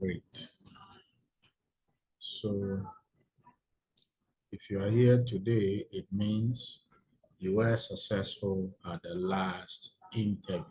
Great. So if you are here today, it means you were successful at the last interview.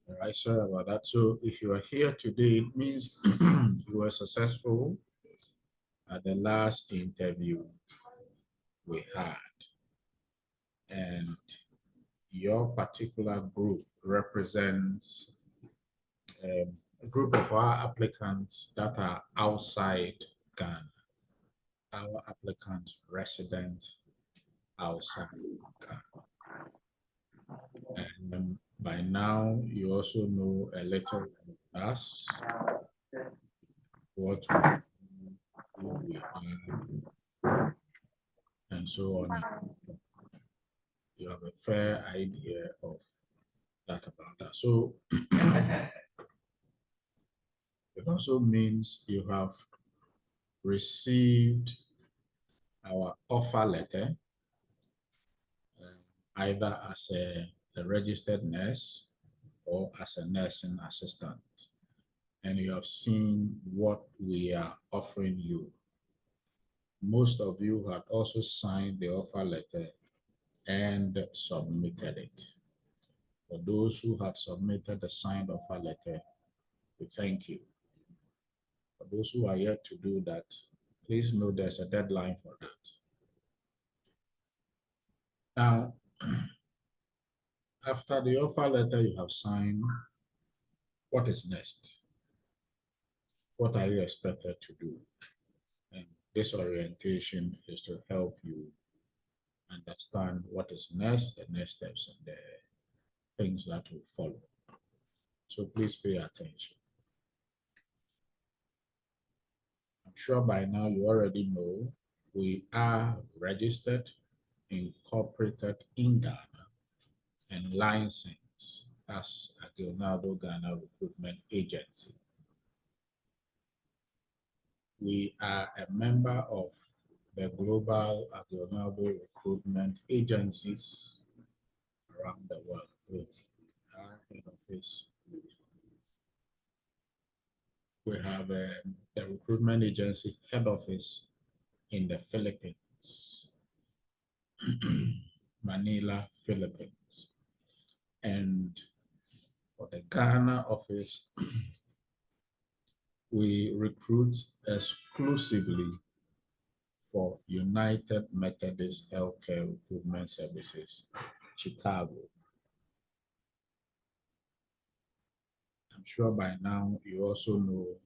All right, sorry about that. So if you are here today, it means you were successful at the last interview we had. And your particular group represents a group of our applicants that are outside Ghana. Our applicants resident outside Ghana. And by now, you also know a little about us, what we are, and so on. You have a fair idea of that about that. So it also means you have received our offer letter, either as a registered nurse or as a nursing assistant. And you have seen what we are offering you. Most of you had also signed the offer letter and submitted it. For those who have submitted the signed offer letter, we thank you. For those who are yet to do that, please know there's a deadline for that. Now, after the offer letter you have signed, what is next? What are you expected to do? And this orientation is to help you understand what is next, the next steps, and the things that will follow. So please pay attention. I'm sure by now you already know we are registered, incorporated in Ghana, and licensed as Aguinaldo Ghana Recruitment Agency. We are a member of the global Addo-Yobo recruitment agencies around the world with our head office. We have the recruitment agency head office in the Philippines, Manila, Philippines. And for the Ghana office, we recruit exclusively for United Methodist Healthcare Recruitment Services, Chicago. I'm sure by now you also know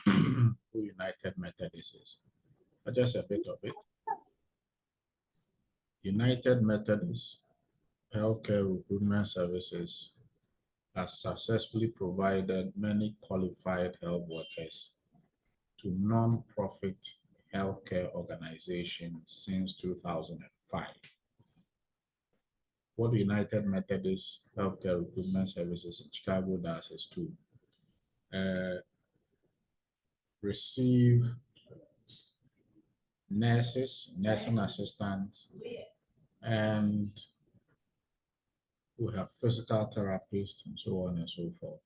who United Methodist is, but just a bit of it. United Methodist Healthcare Recruitment Services has successfully provided many qualified health workers to non-profit healthcare organizations since 2005. What United Methodist Healthcare Recruitment Services in Chicago does is to receive nurses, nursing assistants, and we have physical therapists and so on and so forth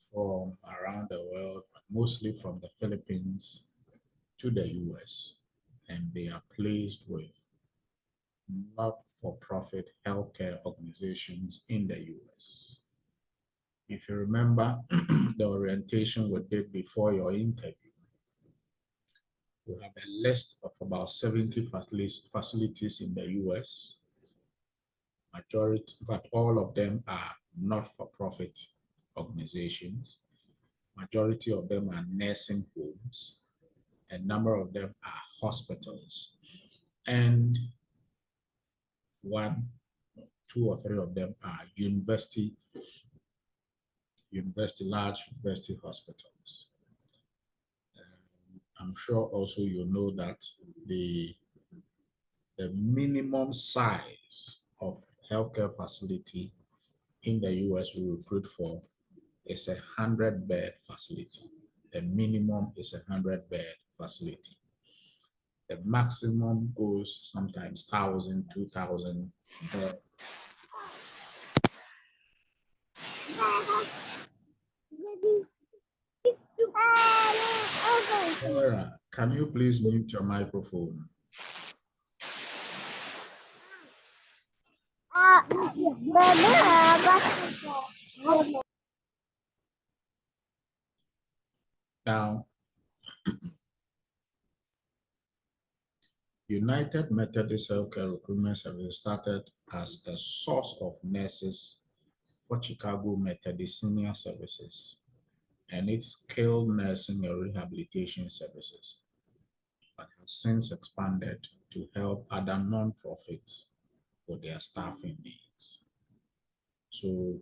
from around the world, but mostly from the Philippines to the US, and they are placed with not-for-profit healthcare organizations in the US. If you remember the orientation we did before your interview, we have a list of about 70 facilities in the US. Majority, but all of them are not-for-profit organizations. Majority of them are nursing homes. A number of them are hospitals. And one, two or three of them are large university hospitals. I'm sure also you know that the minimum size of healthcare facility in the US we recruit for is a 100-bed facility. The minimum is a 100-bed facility. The maximum goes sometimes 1,000, 2,000 bed. Sarah, can you please mute your microphone? Now, United Methodist Healthcare Recruitment Service started as a source of nurses for Chicago Methodist Senior Services and its skilled nursing and rehabilitation services, but has since expanded to help other nonprofits with their staffing needs. So,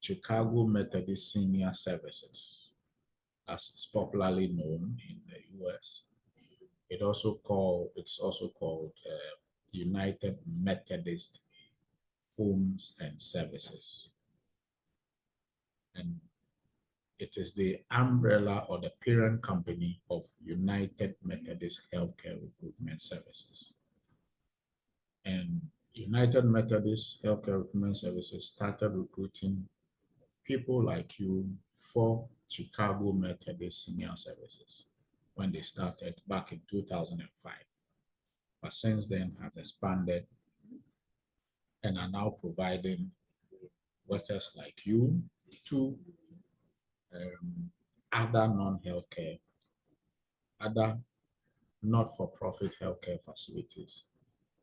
Chicago Methodist Senior Services, as it's popularly known in the US, it's also called United Methodist Homes and Services. And it is the umbrella or the parent company of United Methodist Healthcare Recruitment Services. And United Methodist Healthcare Recruitment Services started recruiting people like you for Chicago Methodist Senior Services when they started back in 2005. But since then has expanded and are now providing workers like you to other non-healthcare, other not-for-profit healthcare facilities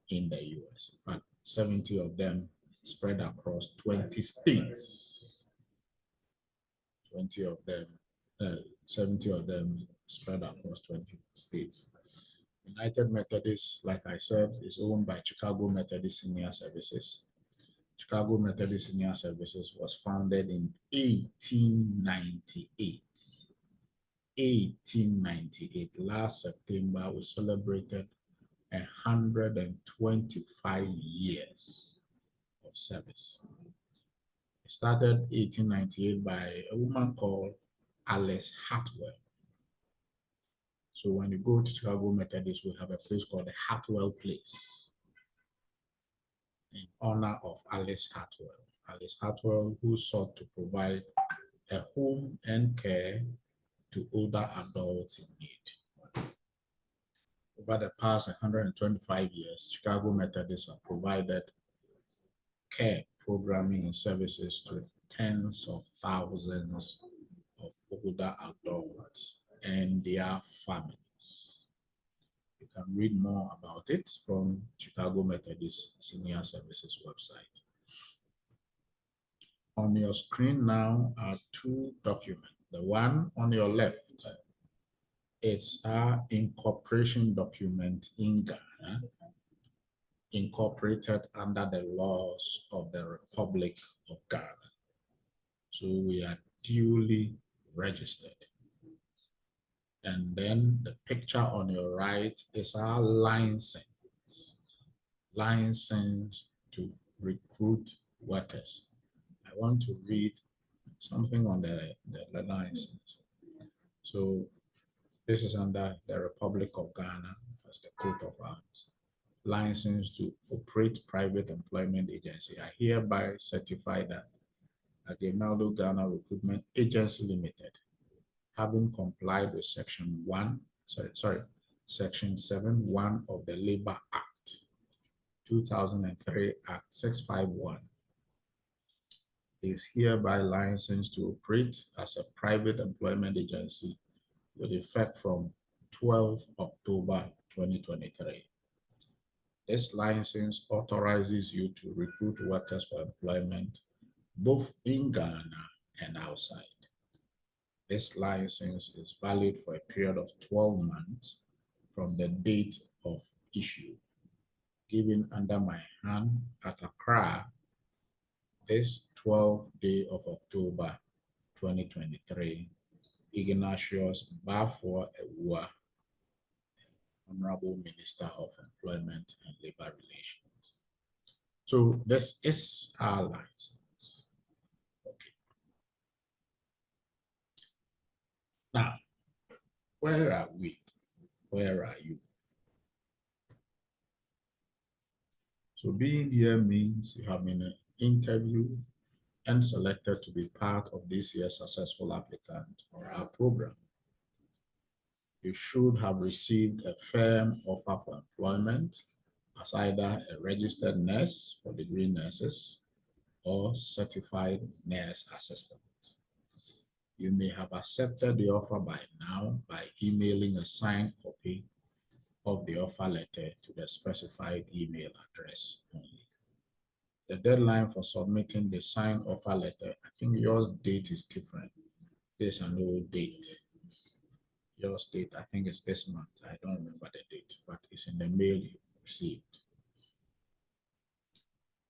in the US. In fact, 70 of them spread across 20 states. 70 of them spread across 20 states. United Methodist, like I said, is owned by Chicago Methodist Senior Services. Chicago Methodist Senior Services was founded in 1898. 1898. Last September, we celebrated 125 years of service. It started 1898 by a woman called Alice Hartwell. So when you go to Chicago Methodist, we have a place called the Hartwell Place in honor of Alice Hartwell. Alice Hartwell, who sought to provide a home and care to older adults in need. Over the past 125 years, Chicago Methodist have provided care, programming, and services to tens of thousands of older adults and their families. You can read more about it from Chicago Methodist Senior Services website. On your screen now are two documents. The one on your left is our incorporation document in Ghana, incorporated under the laws of the Republic of Ghana. So we are duly registered. And then the picture on your right is our license to recruit workers. I want to read something on the license. So this is under the Republic of Ghana as the coat of arms. License to operate private employment agency. I hereby certify that Aguinaldo Ghana Recruitment Agency Limited, having complied with Section 7(1) of the Labor Act, 2003 Act 651, is hereby licensed to operate as a private employment agency with effect from 12 October 2023. This license authorizes you to recruit workers for employment both in Ghana and outside. This license is valid for a period of 12 months from the date of issue. Given under my hand at Accra, this 12th day of October 2023, Ignatius Bafo Ewua, Honorable Minister of Employment and Labor Relations. So this is our license. Now, where are we? Where are you? So being here means you have been interviewed and selected to be part of this year's successful applicant for our program. You should have received a firm offer for employment as either a registered nurse for degree nurses or certified nurse assistant. You may have accepted the offer by now by emailing a signed copy of the offer letter to the specified email address only. The deadline for submitting the signed offer letter, I think yours date is different. There's an old date. Yours date, I think it's this month. I don't remember the date, but it's in the mail you received.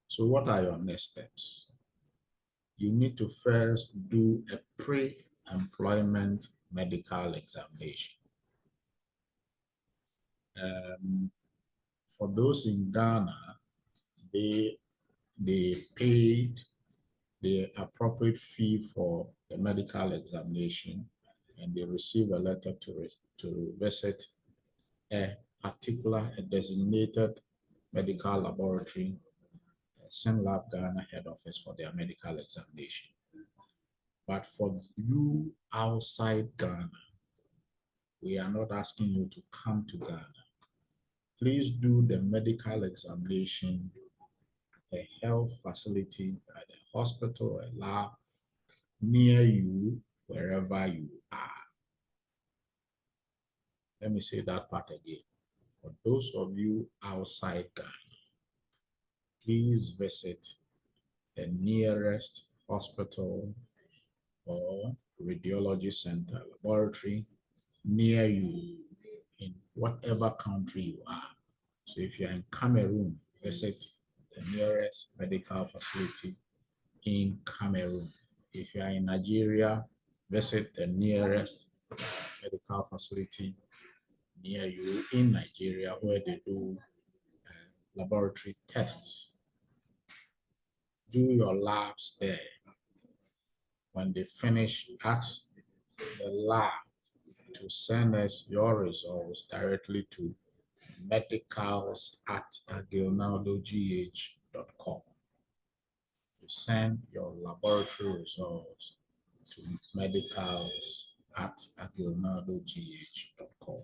So what are your next steps? You need to first do a pre-employment medical examination. For those in Ghana, they paid the appropriate fee for the medical examination, and they receive a letter to visit a designated medical laboratory, SynLab Ghana head office, for their medical examination. But for you outside Ghana, we are not asking you to come to Ghana. Please do the medical examination at a health facility, at a hospital, a lab near you, wherever you are. Let me say that part again. For those of you outside Ghana, please visit the nearest hospital or radiology center, laboratory near you in whatever country you are. So if you're in Cameroon, visit the nearest medical facility in Cameroon. If you are in Nigeria, visit the nearest medical facility near you in Nigeria where they do laboratory tests. Do your labs there. When they finish, ask the lab to send us your results directly to medicals@aguinaldogh.com. You send your laboratory results to medicals@aguinaldogh.com.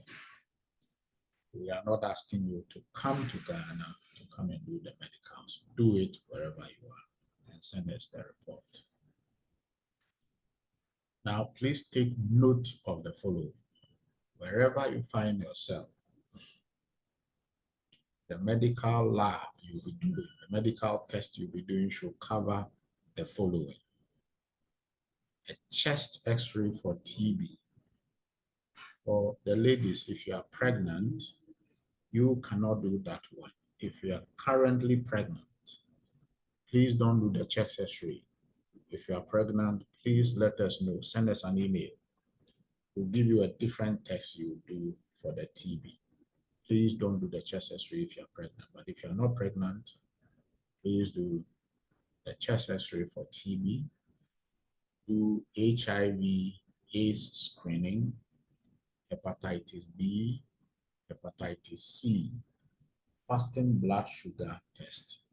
We are not asking you to come to Ghana to come and do the medicals. Do it wherever you are and send us the report. Now, please take note of the following. Wherever you find yourself, the medical lab you'll be doing, the medical test you'll be doing should cover the following. A chest x-ray for TB. For the ladies, if you are pregnant, you cannot do that one. If you are currently pregnant, please don't do the chest x-ray. If you are pregnant, please let us know. Send us an email. We'll give you a different test you do for the TB. Please don't do the chest x-ray if you're pregnant. But if you're not pregnant, please do the chest x-ray for TB. Do HIV/AIDS screening, hepatitis B, hepatitis C, fasting blood sugar test,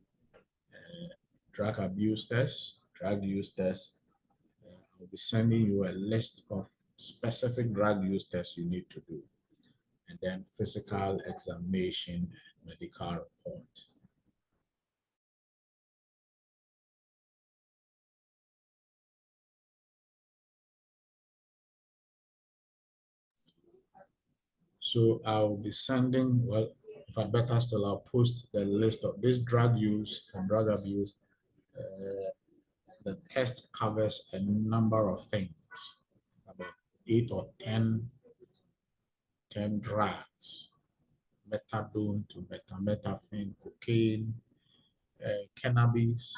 drug abuse test, drug use test. I'll be sending you a list of specific drug use tests you need to do, and then physical examination, medical report. So I'll be sending, well, if I better still, I'll post the list of this drug use and drug abuse. The test covers a number of things, about 8 or 10 drugs, methadone to methamphetamine, cocaine, cannabis,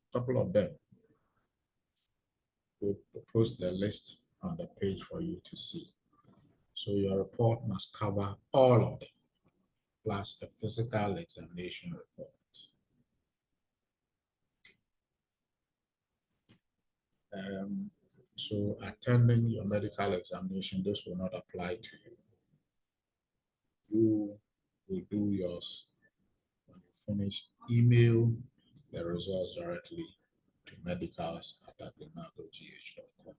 a couple of them. We'll post the list on the page for you to see. So your report must cover all of them, plus a physical examination report. So attending your medical examination, this will not apply to you. You will do yours. When you finish, email the results directly to medicals@aguinaldo.gh.com.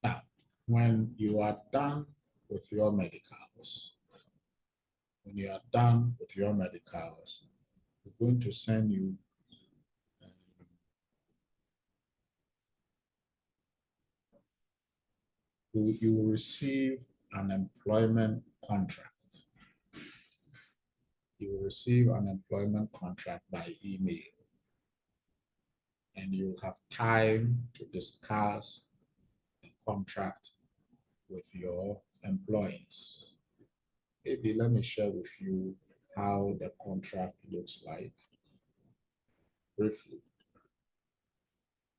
Now, when you are done with your medicals, we're going to send you you will receive an employment contract. You will receive an employment contract by email, and you have time to discuss the contract with your employees. Maybe let me share with you how the contract looks like briefly.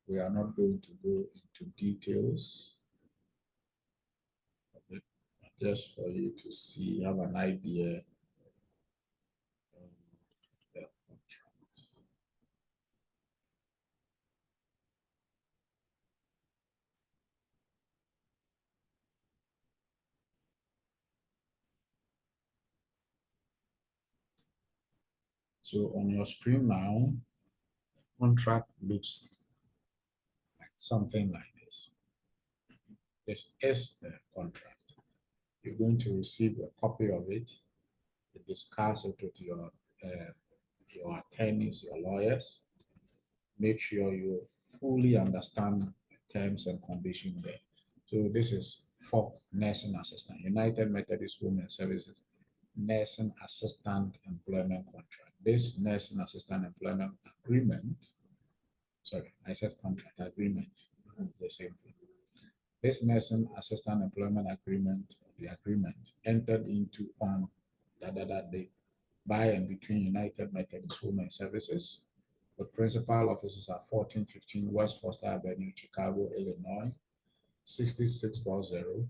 We are not going to go into details, but just for you to see, have an idea of the contract. So on your screen now, the contract looks like something like this. This is the contract. You're going to receive a copy of it. You discuss it with your attorneys, your lawyers. Make sure you fully understand the terms and conditions there. So this is for nursing assistant, United Methodist Women Services nursing assistant employment contract. This nursing assistant employment agreement, sorry, I said contract agreement, the same thing. This nursing assistant employment agreement, the agreement entered into on that day by and between United Methodist Women Services. The principal offices are 1415 West Foster Avenue, Chicago, Illinois, 66440.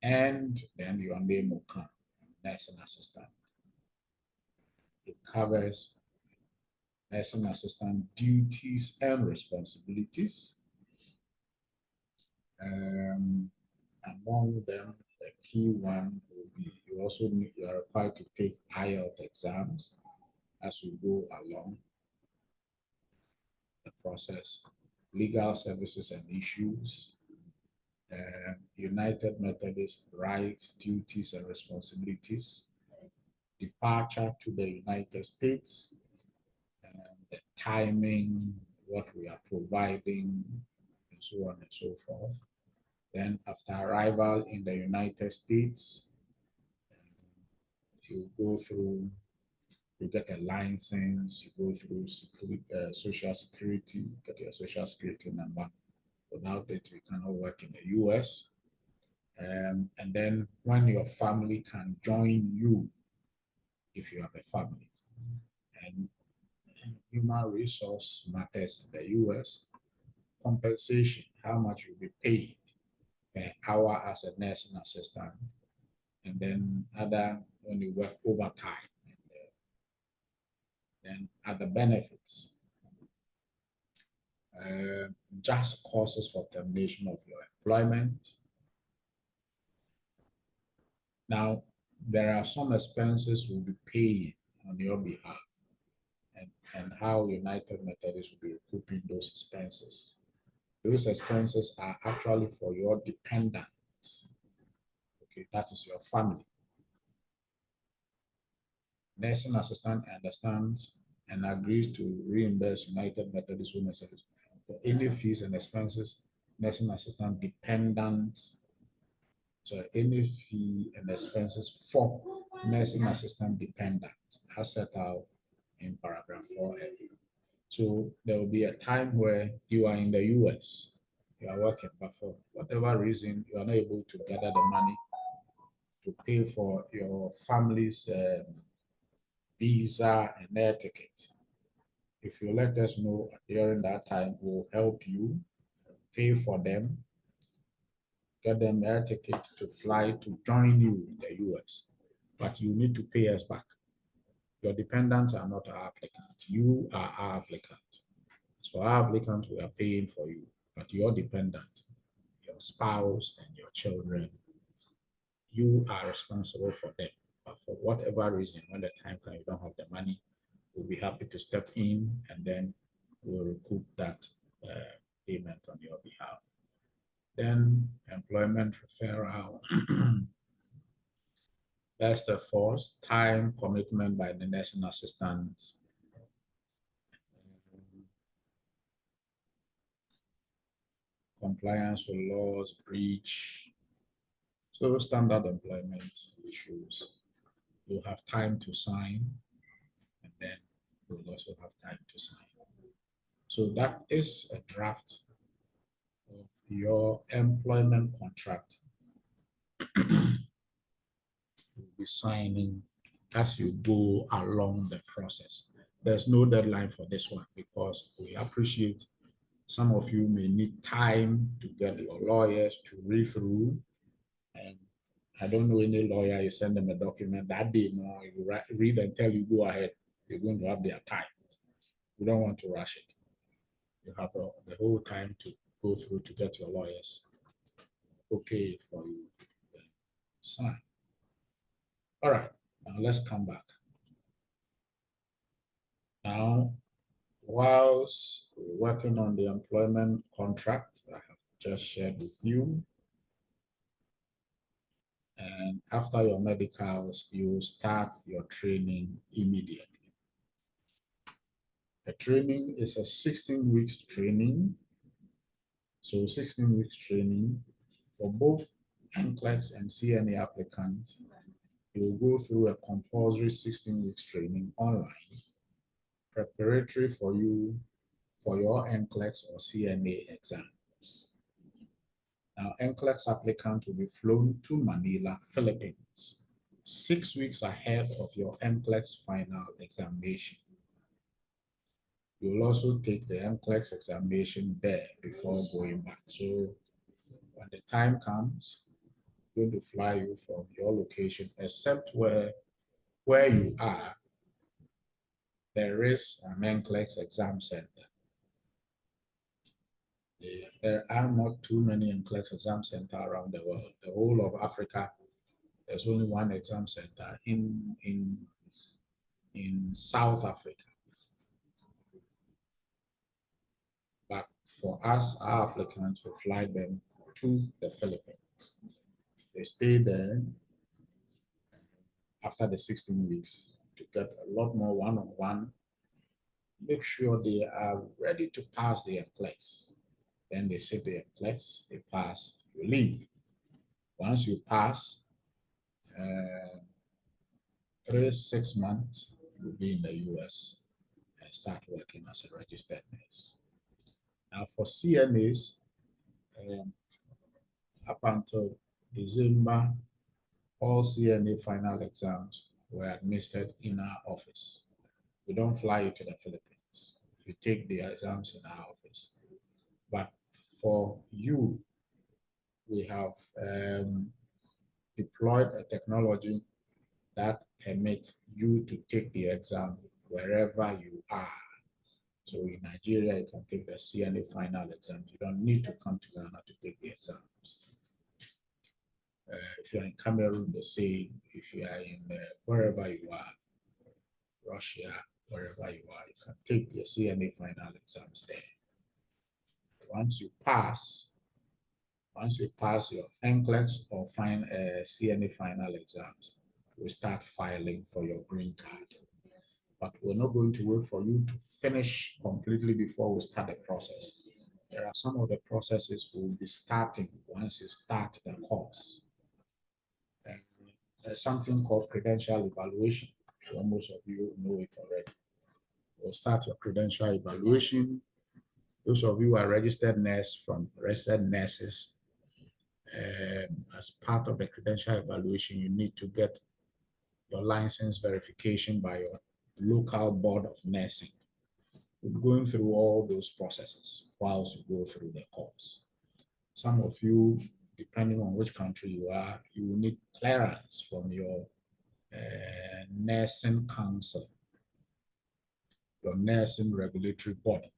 And then your name will come, nursing assistant. It covers nursing assistant duties and responsibilities. Among them, the key one will be you are required to take IELTS exams as we go along the process, legal services and issues, United Methodist rights, duties, and responsibilities, departure to the United States, the timing, what we are providing, and so on and so forth. Then after arrival in the United States, you go through, you get a license, you go through social security, get your social security number. Without it, you cannot work in the US. And then when your family can join you, if you have a family, and human resource matters in the US, compensation, how much you'll be paid per hour as a nursing assistant, and then when you work overtime, and then other benefits, just causes for termination of your employment. Now, there are some expenses will be paid on your behalf, and how United Methodist will be recouping those expenses. Those expenses are actually for your dependents. Okay, that is your family. Nursing assistant understands and agrees to reimburse United Methodist Women Services for any fees and expenses nursing assistant dependents. So any fee and expenses for nursing assistant dependents as set out in paragraph 4F. So there will be a time where you are in the US, you are working, but for whatever reason, you are not able to gather the money to pay for your family's visa and air ticket. If you let us know during that time, we'll help you pay for them, get them air ticket to fly to join you in the US. But you need to pay us back. Your dependents are not our applicant. You are our applicant. As for our applicants, we are paying for you. but your dependent, your spouse and your children, you are responsible for them. But for whatever reason, when the time comes, you don't have the money, we'll be happy to step in and then we'll recoup that payment on your behalf. Then employment referral. That's the force, time commitment by the nursing assistant. Compliance with laws, breach. So standard employment issues. You have time to sign, and then you'll also have time to sign. So that is a draft of your employment contract. You'll be signing as you go along the process. There's no deadline for this one because we appreciate some of you may need time to get your lawyers to read through. And I don't know any lawyer, you send them a document that day, no, you read and tell you go ahead. You're going to have their time. We don't want to rush it. You have the whole time to go through to get your lawyers okay for you to sign. All right, now let's come back. Now, whilst working on the employment contract I have just shared with you, and after your medicals, you start your training immediately. The training is a 16 weeks training. So 16 weeks training for both NCLEX and CNA applicants. You will go through a compulsory 16 weeks training online, preparatory for you for your NCLEX or CNA exams. Now, NCLEX applicant will be flown to Manila, Philippines, 6 weeks ahead of your NCLEX final examination. You'll also take the NCLEX examination there before going back. So when the time comes, I'm going to fly you from your location, except where you are, there is an NCLEX exam center. There are not too many NCLEX exam centers around the world. The whole of Africa, there's only one exam center in South Africa. But for us, our applicants will fly them to the Philippines. They stay there after the 16 weeks to get a lot more one-on-one. Make sure they are ready to pass their NCLEX. Then they sit their NCLEX, they pass, you leave. Once you pass, 6 months, you'll be in the US and start working as a registered nurse. Now for CNAs, up until December, all CNA final exams were administered in our office. We don't fly you to the Philippines. You take the exams in our office. But for you, we have deployed a technology that permits you to take the exam wherever you are. So in Nigeria, you can take the CNA final exams. You don't need to come to Ghana to take the exams. If you're in Cameroon, the same. If you are in wherever you are, Russia, wherever you are, you can take the CNA final exams there. Once you pass your NCLEX or CNA final exams, we start filing for your green card. But we're not going to wait for you to finish completely before we start the process. There are some of the processes we'll be starting once you start the course. And there's something called credential evaluation. So most of you know it already. We'll start your credential evaluation. Those of you who are registered nurses, as part of the credential evaluation, you need to get your license verification by your local board of nursing. We're going through all those processes whilst you go through the course. Some of you, depending on which country you are, you will need clearance from your nursing council, your nursing regulatory body.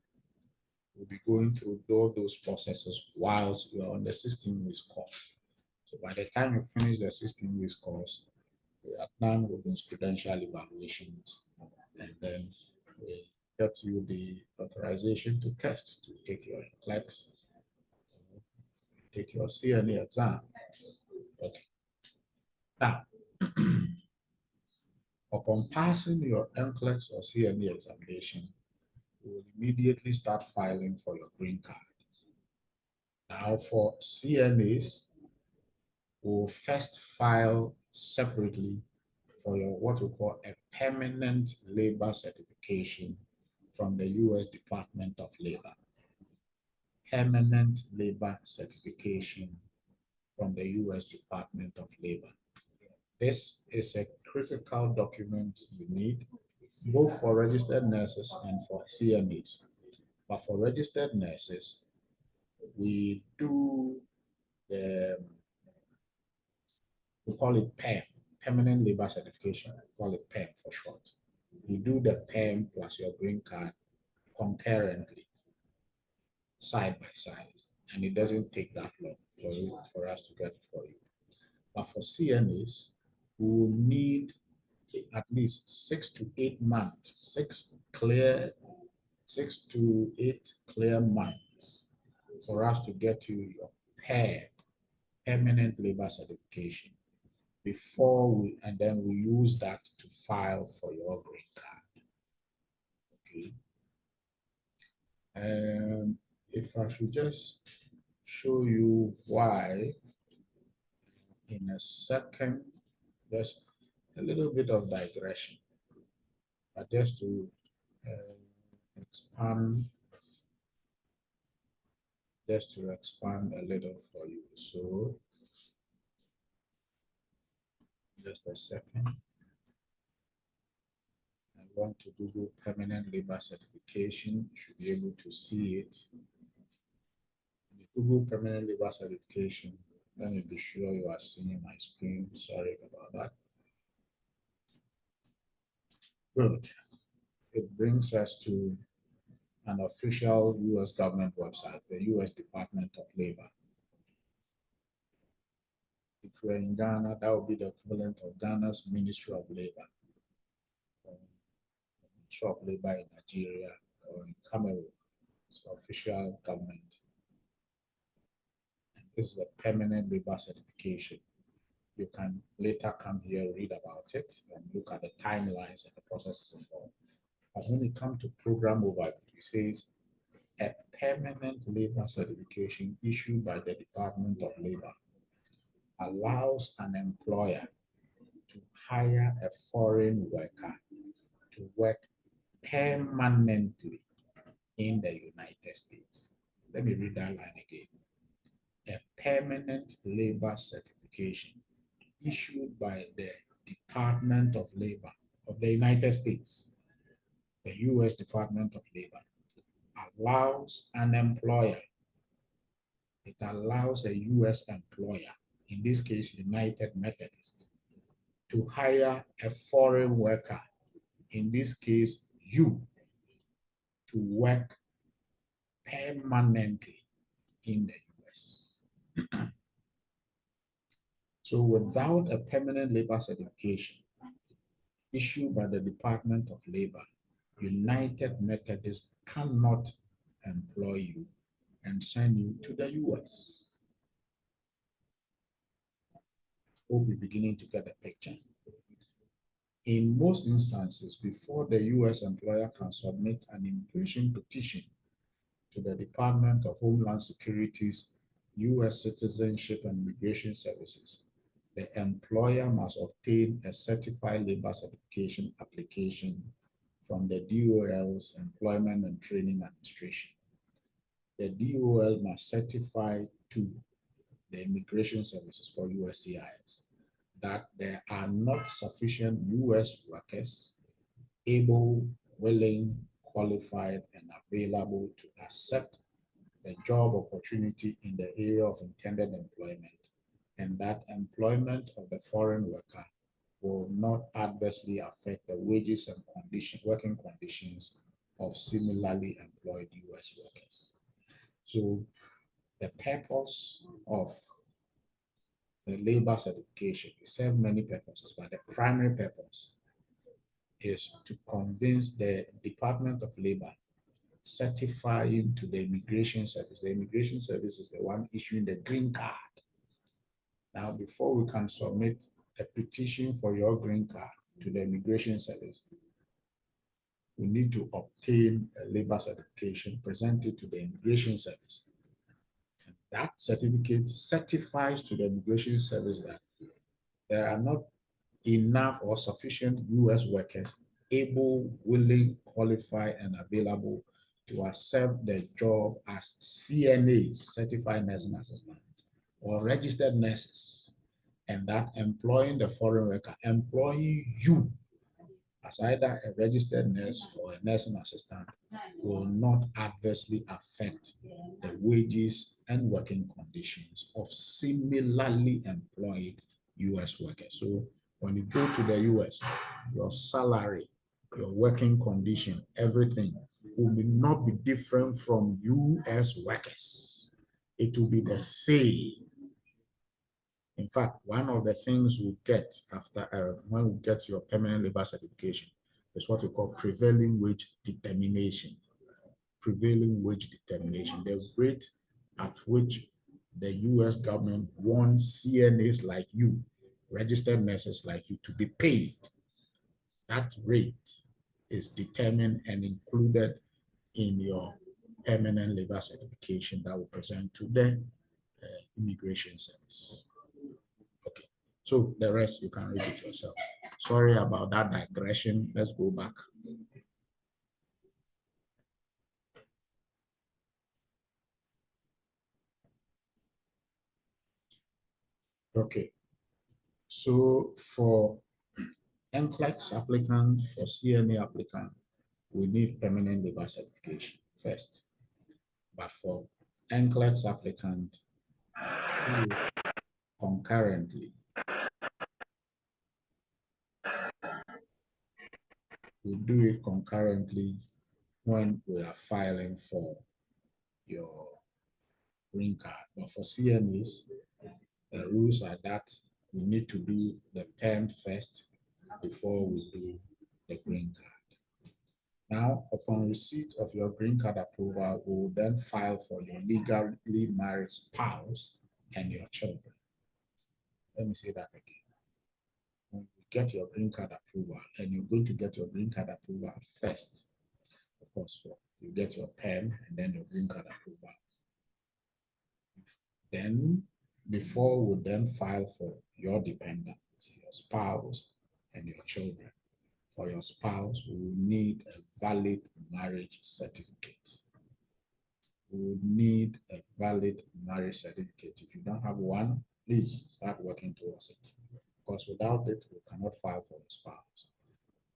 We'll be going through all those processes whilst you're on the 16 weeks course. So by the time you finish the 16 weeks course, we are done with those credential evaluations, and then we get you the authorization to test, to take your NCLEX, take your CNA exam. Okay. Now, upon passing your NCLEX or CNA examination, you will immediately start filing for your green card. Now, for CNAs, we'll first file separately for your what we call a permanent labor certification from the U.S. Department of Labor. Permanent labor certification from the U.S. Department of Labor. This is a critical document you need both for registered nurses and for CMEs. But for registered nurses, we do we call it PEM, Permanent Labor Certification. We call it PEM for short. You do the PEM plus your green card concurrently, side by side, and it doesn't take that long for us to get it for you. But for CMEs, we will need at least 6 to 8 months, 6 to 8 clear months for us to get you your PEM, Permanent Labor Certification, and then we use that to file for your green card. Okay. If I should just show you why in a second, just a little bit of digression, but just to expand a little for you. So just a second. I want to Google permanent labor certification. You should be able to see it. Google permanent labor certification. Let me be sure you are seeing my screen. Sorry about that. Good. It brings us to an official US government website, the US Department of Labor. If we're in Ghana, that would be the equivalent of Ghana's Ministry of Labor, Ministry of Labor in Nigeria or in Cameroon. It's official government. And this is the permanent labor certification. You can later come here, read about it, and look at the timelines and the processes involved. But when it comes to program overview, it says a permanent labor certification issued by the Department of Labor allows an employer to hire a foreign worker to work permanently in the United States. Let me read that line again. A permanent labor certification issued by the Department of Labor of the United States, the U.S. Department of Labor, allows an employer, it allows a U.S. employer, in this case, United Methodist, to hire a foreign worker, in this case, you, to work permanently in the U.S. So without a permanent labor certification issued by the Department of Labor, United Methodist cannot employ you and send you to the U.S. We'll be beginning to get the picture. In most instances, before the U.S. employer can submit an immigration petition to the Department of Homeland Security's U.S. Citizenship and Immigration Services, the employer must obtain a certified labor certification application from the DOL's Employment and Training Administration. The DOL must certify to the Immigration Services for USCIS that there are not sufficient U.S. workers able, willing, qualified, and available to accept the job opportunity in the area of intended employment, and that employment of the foreign worker will not adversely affect the wages and working conditions of similarly employed US workers. So the purpose of the labor certification, it serves many purposes, but the primary purpose is to convince the Department of Labor certifying to the Immigration Service. The Immigration Service is the one issuing the green card. Now, before we can submit a petition for your green card to the Immigration Service, we need to obtain a labor certification, present it to the Immigration Service. And that certificate certifies to the Immigration Service that there are not enough or sufficient US workers able, willing, qualified, and available to accept the job as CNAs, certified nursing assistants, or registered nurses, and that employing the foreign worker, employing you as either a registered nurse or a nursing assistant, will not adversely affect the wages and working conditions of similarly employed US workers. So when you go to the US, your salary, your working condition, everything will not be different from US workers. It will be the same. In fact, one of the things we get after when we get your permanent labor certification is what we call prevailing wage determination. Prevailing wage determination, the rate at which the US government wants CNAs like you, registered nurses like you, to be paid. That rate is determined and included in your permanent labor certification that will present to the Immigration Service. Okay, so the rest you can read it yourself. Sorry about that digression. Let's go back. Okay, so for NCLEX applicant, for CNA applicant, we need permanent labor certification first. But for NCLEX applicant, concurrently, we do it concurrently when we are filing for your green card. But for CNAs, the rules are that we need to do the perm first before we do the green card. Now, upon receipt of your green card approval, we will then file for your legally married spouse and your children. Let me say that again. When you get your green card approval, and you're going to get your green card approval first, of course, you get your PEM and then your green card approval. Then, before we then file for your dependent, your spouse and your children. For your spouse, we will need a valid marriage certificate. We will need a valid marriage certificate. If you don't have one, please start working towards it. Because without it, we cannot file for your spouse.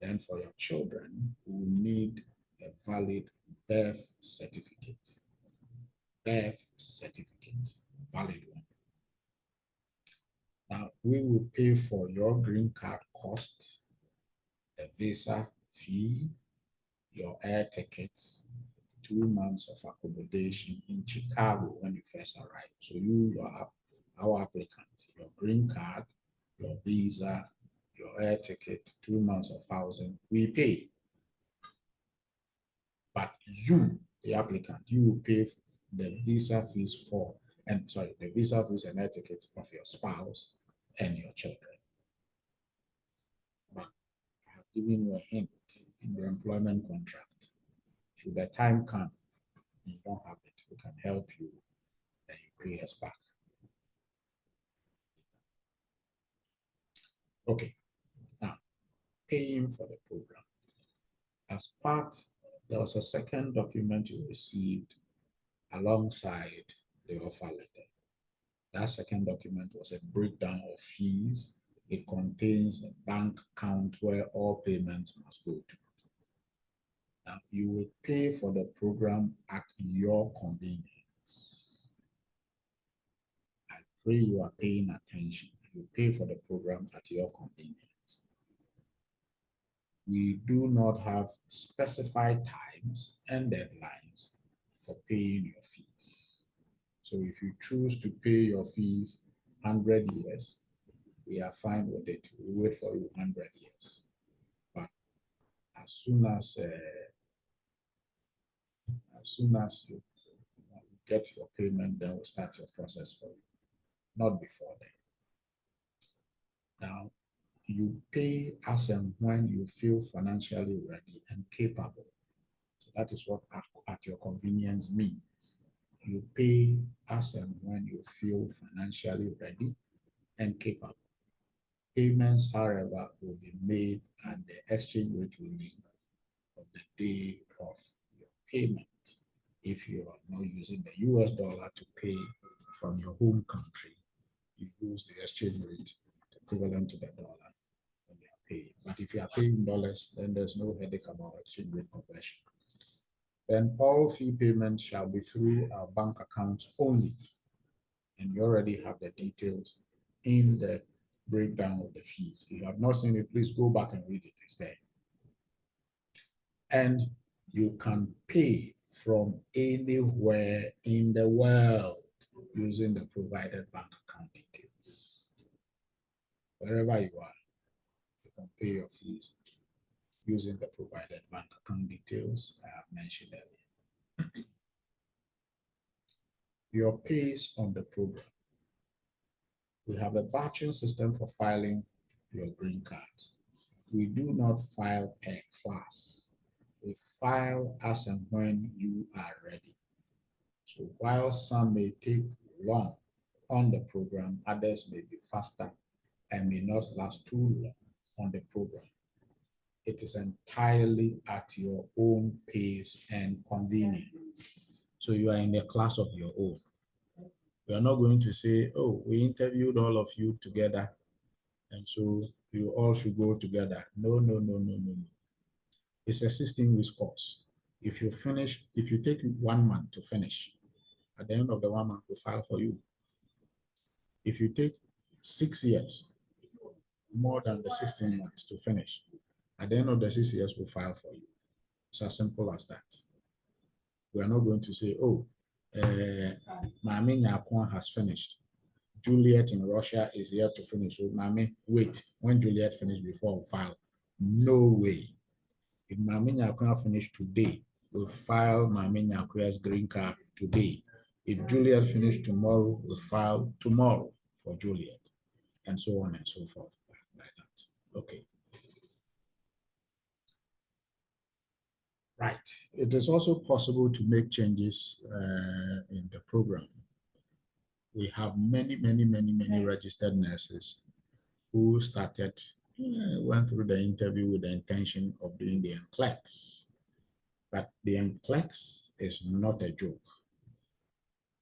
Then for your children, we will need a valid birth certificate. Birth certificate, valid one. Now, we will pay for your green card cost, the visa fee, your air tickets, 2 months of accommodation in Chicago when you first arrive. So you are our applicant, your green card, your visa, your air ticket, 2 months of housing, we pay. But you, the applicant, you will pay the visa fees the visa fees and air tickets of your spouse and your children. But I have given you a hint in the employment contract. Should the time come, you don't have it, we can help you and you pay us back. Okay, now paying for the program. As part, there was a second document you received alongside the offer letter. That second document was a breakdown of fees. It contains a bank account where all payments must go to. Now, you will pay for the program at your convenience. I pray you are paying attention. You pay for the program at your convenience. we do not have specified times and deadlines for paying your fees. So if you choose to pay your fees 100 years, we are fine with it. We wait for you 100 years. But as soon as you get your payment, then we'll start your process for you, not before then. Now, you pay as and when you feel financially ready and capable. So that is what at your convenience means. You pay as and when you feel financially ready and capable. Payments, however, will be made at the exchange rate remain of the day of your payment. If you are not using the US dollar to pay from your home country, you use the exchange rate equivalent to the dollar when you are paying. But if you are paying dollars, then there's no headache about exchange rate conversion. Then all fee payments shall be through our bank accounts only. And you already have the details in the breakdown of the fees. If you have not seen it, please go back and read it. It's there. And you can pay from anywhere in the world using the provided bank account details. Wherever you are, you can pay your fees using the provided bank account details I have mentioned earlier. Your pays on the program. We have a batching system for filing your green cards. We do not file per class. We file as and when you are ready. So while some may take long on the program, others may be faster and may not last too long on the program. It is entirely at your own pace and convenience. So you are in a class of your own. We are not going to say, oh, we interviewed all of you together, and so you all should go together. No, no, no, no, no, no. It's a 16-week course. If you take 1 month to finish, at the end of the 1 month, we file for you. If you take 6 years, more than the 16 months to finish, at the end of the 6 years, we'll file for you. It's as simple as that. We are not going to say, oh, Mami Nyakwan has finished. Juliet in Russia is here to finish. So, Mami, wait, when Juliet finished before we file. No way. If Mami Nyakwan finished today, we'll file Mami Nyakwan's green card today. If Juliet finished tomorrow, we'll file tomorrow for Juliet, and so on and so forth, like that. Okay. Right. It is also possible to make changes in the program. We have many registered nurses who started, went through the interview with the intention of doing the NCLEX. But the NCLEX is not a joke.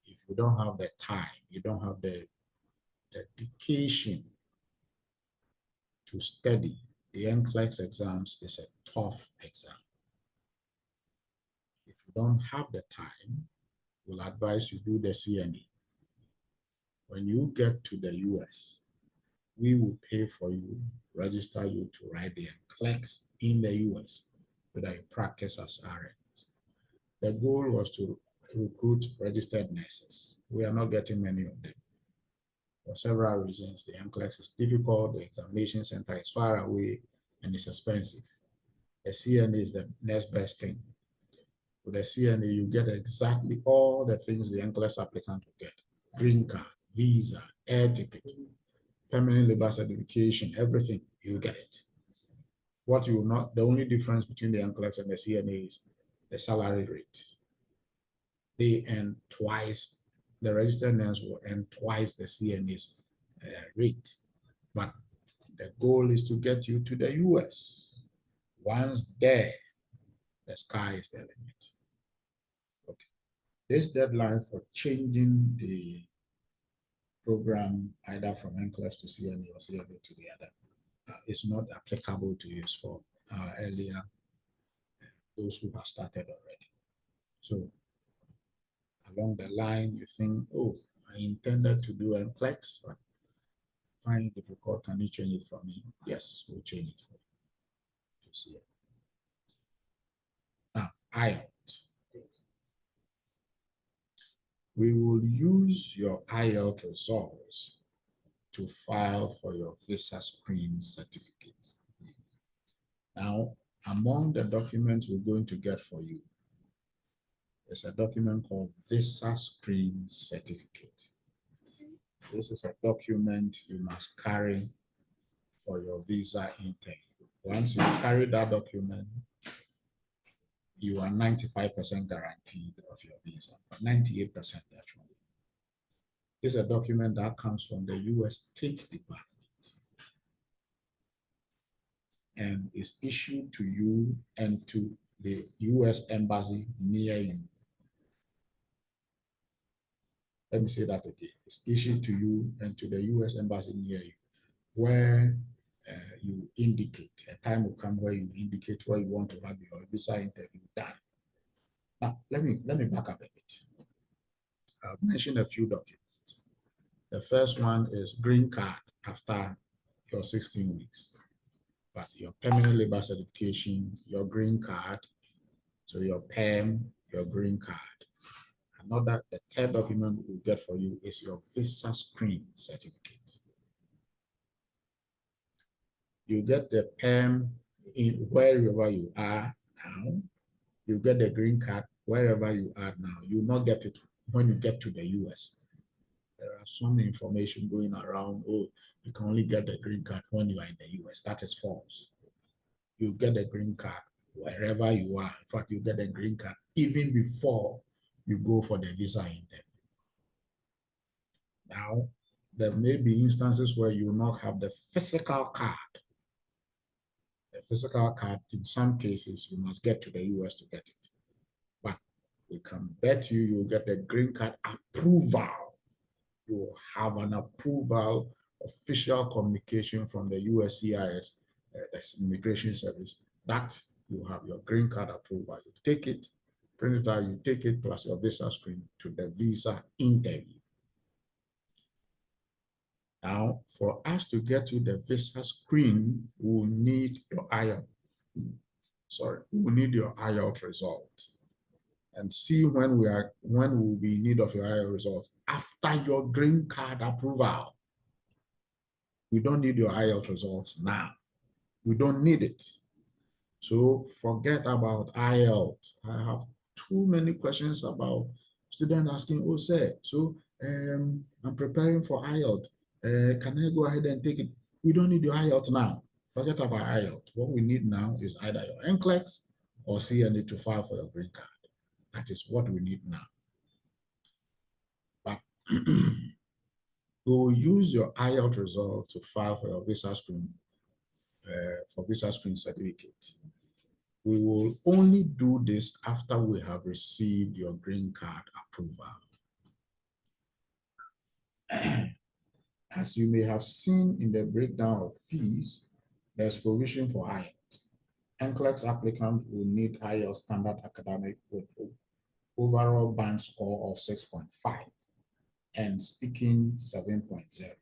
If you don't have the time, you don't have the dedication to study, the NCLEX exams is a tough exam. If you don't have the time, we'll advise you do the CNE. When you get to the US, we will pay for you, register you to write the NCLEX in the US so that you practice as RNs. The goal was to recruit registered nurses. We are not getting many of them. For several reasons, the NCLEX is difficult, the examination center is far away, and it's expensive. The CNA is the next best thing. With the CNA, you get exactly all the things the NCLEX applicant will get. Green card, visa, air ticket, permanent labor certification, everything, you get it. What you will not, the only difference between the NCLEX and the CNA is the salary rate. They earn twice, the registered nurse will earn twice the CNA's rate. But the goal is to get you to the US. Once there, the sky is the limit. Okay. This deadline for changing the program either from NCLEX to CNA or CNA to the other is not applicable to use for earlier, those who have started already. So along the line, you think, oh, I intended to do NCLEX, but find it difficult. Can you change it for me? Yes, we'll change it for you. values here. Now, IELTS. We will use your IELTS results to file for your visa screen certificate. Now, among the documents we're going to get for you, there's a document called Visa Screen Certificate. This is a document you must carry for your visa intake. Once you carry that document, you are 95% guaranteed of your visa, 98% actually. This is a document that comes from the US State Department and is issued to you and to the US Embassy near you. Let me say that again. It's issued to you and to the US Embassy near you, where you indicate, a time will come where you indicate where you want to have your visa interview done. Now, let me back up a bit. I've mentioned a few documents. The first one is green card after your 16 weeks. But your permanent labor certification, your green card, so your PEM, your green card. Another, the third document we'll get for you is your visa screen certificate. You get the PEM in wherever you are now. You get the green card wherever you are now. You will not get it when you get to the US. There are some information going around, oh, you can only get the green card when you are in the US. That is false. You get the green card wherever you are. In fact, you get the green card even before you go for the visa interview. Now, there may be instances where you will not have the physical card. The physical card, in some cases, you must get to the US to get it. But we can bet you will get the green card approval. You will have an approval, official communication from the USCIS, the Immigration Service, that you have your green card approval. You take it, print it out, you take it plus your visa screen to the visa interview. Now, for us to get you the visa screen, we'll need your IELTS. We'll need your IELTS result. And see when we'll be in need of your IELTS results after your green card approval. We don't need your IELTS results now. We don't need it. So forget about IELTS. I have too many questions about students asking, oh, sir, so I'm preparing for IELTS. Can I go ahead and take it? We don't need your IELTS now. Forget about IELTS. What we need now is either your NCLEX or CNA to file for your green card. That is what we need now. But we will use your IELTS result to file for your visa screen, for visa screen certificate. We will only do this after we have received your green card approval. As you may have seen in the breakdown of fees, there's provision for IELTS. NCLEX applicant will need IELTS standard academic with overall band score of 6.5 and speaking 7.0.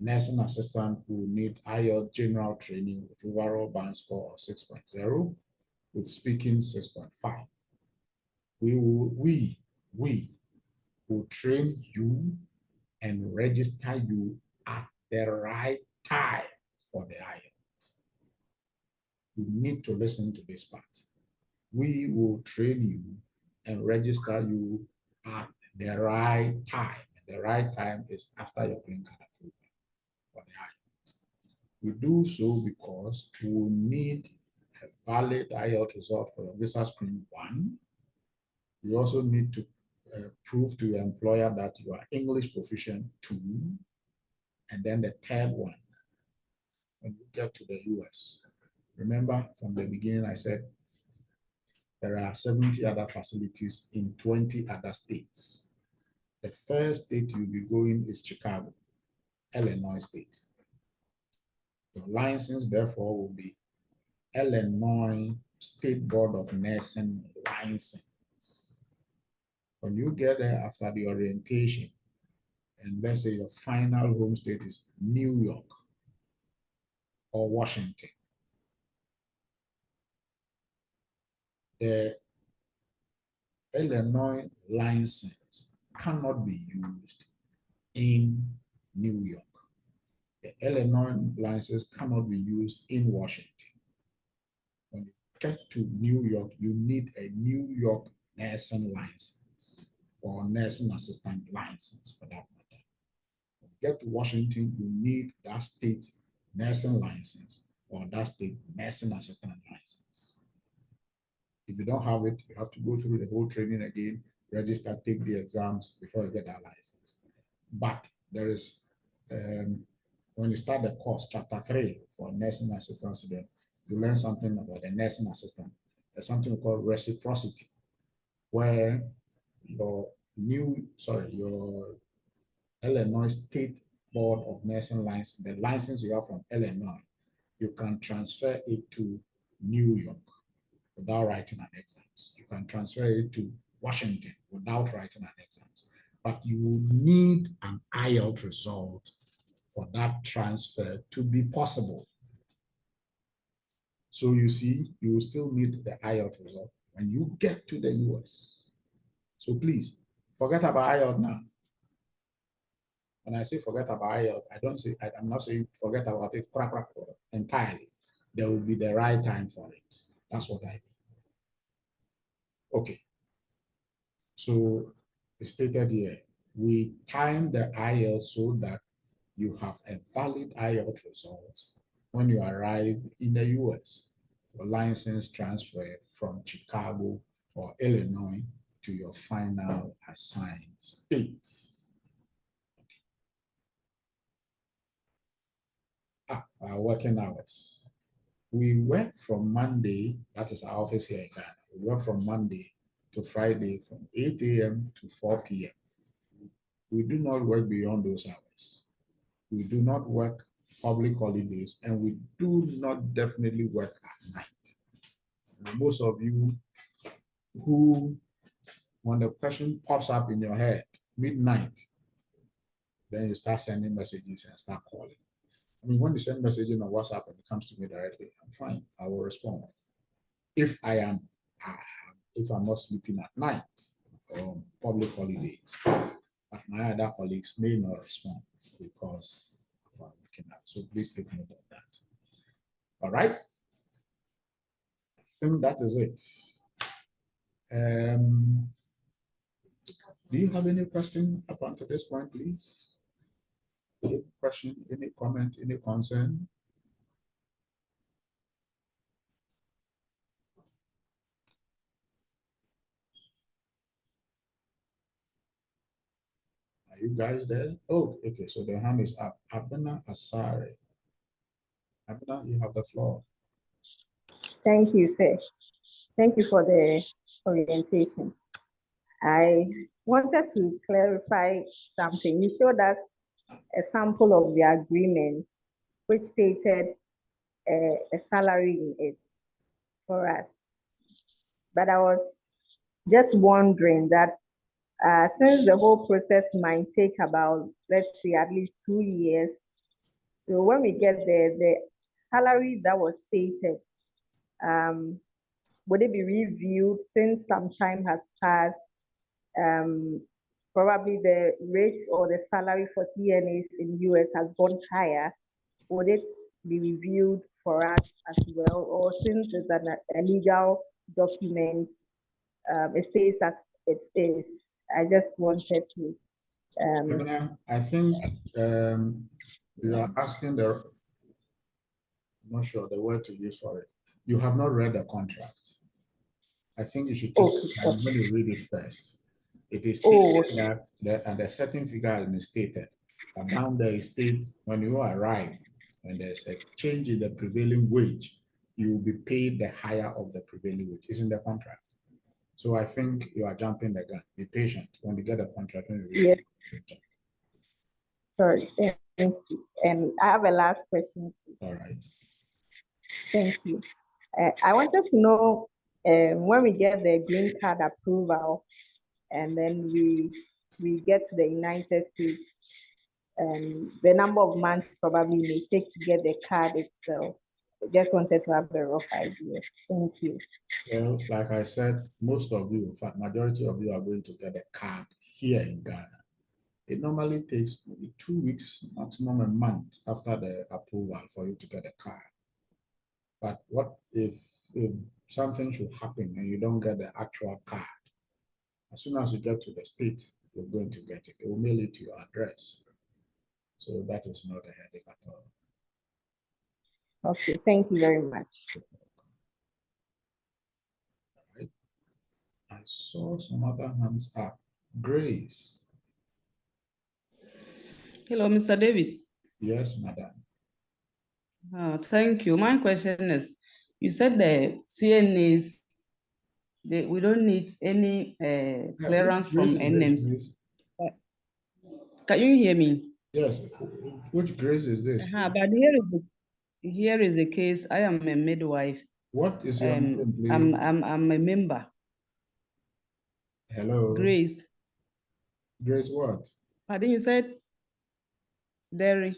Nursing assistant will need IELTS general training with overall band score of 6.0 with speaking 6.5. We will train you and register you at the right time for the IELTS. You need to listen to this part. We will train you and register you at the right time. The right time is after your green card approval for the IELTS. We do so because we will need a valid IELTS result for your visa screen 1. You also need to prove to your employer that you are English proficient 2. And then the third one, when you get to the US, remember from the beginning I said there are 70 other facilities in 20 other states. The first state you'll be going is Chicago, Illinois State. Your license, therefore, will be Illinois State Board of Nursing license. When you get there after the orientation, and let's say your final home state is New York or Washington, the Illinois license cannot be used in New York. The Illinois license cannot be used in Washington. When you get to New York, you need a New York nursing license or nursing assistant license for that matter. When you get to Washington, you need that state nursing license or that state nursing assistant license. If you don't have it, you have to go through the whole training again, register, take the exams before you get that license. But there is, when you start the course, chapter 3 for nursing assistant student, you learn something about the nursing assistant. There's something called reciprocity, where your Illinois State Board of Nursing license, the license you have from Illinois, you can transfer it to New York without writing an exams. You can transfer it to Washington without writing an exams. But you need an IELTS result for that transfer to be possible. So you see, you will still need the IELTS result when you get to the US. So please, forget about IELTS now. When I say forget about IELTS, I'm not saying forget about it entirely. There will be the right time for it. That's what I mean. Okay. So it's stated here, we time the IELTS so that you have a valid IELTS result when you arrive in the US for license transfer from Chicago or Illinois to your final assigned state. Our working hours. We work from Monday, that is our office here in Ghana. We work from Monday to Friday from 8 a.m. to 4 p.m. We do not work beyond those hours. We do not work public holidays, and we do not definitely work at night. And most of you who, when the question pops up in your head, midnight, then you start sending messages and start calling. I mean, when you send messages on WhatsApp and it comes to me directly, I'm fine. I will respond. If I'm not sleeping at night or public holidays, but my other colleagues may not respond because of our working out. So please take note of that. All right. I think that is it. Do you have any question up until this point, please? Any question, any comment, any concern? Are you guys there? Oh, okay. So the hand is up. Abena Asare. Abena, you have the floor. Thank you, sir. Thank you for the orientation. I wanted to clarify something. You showed us a sample of the agreement which stated a salary in it for us. But I was just wondering that since the whole process might take about, let's say, at least 2 years, so when we get there, the salary that was stated, would it be reviewed since some time has passed? Probably the rates or the salary for CNAs in US has gone higher. Would it be reviewed for us as well? Or since it's a legal document, it stays as it is? I just wanted to. I think you are asking I'm not sure the word to use for it. You have not read the contract. I think you should take time when you read it first. It is stated that a certain figure has been stated, but down there it states when you arrive and there's a change in the prevailing wage, you will be paid the higher of the prevailing wage. It's in the contract. So I think you are jumping the gun. Be patient when you get the contract. When you read it. Sorry, thank you. And I have a last question too. All right. Thank you. I wanted to know when we get the green card approval and then we get to the United States, the number of months probably may take to get the card itself. Just wanted to have a rough idea. Thank you. Well, like I said, most of you, in fact, majority of you are going to get a card here in Ghana. It normally takes maybe 2 weeks, maximum a month after the approval for you to get a card. But what if something should happen and you don't get the actual card? As soon as you get to the state, you're going to get it. They will mail it to your address. So that is not a headache at all. Okay, thank you very much. Right. I saw some other hands up. Grace. Hello, Mr. David. Yes, madam. Thank you. My question is, you said the CNAs, we don't need any clearance from Which Grace is this, NMC. please? Can you hear me? Yes. Which Grace is this? But here is the case. I am a midwife. What is your name, please? I'm a member. Hello. Grace. Grace what? Pardon, you said Derry.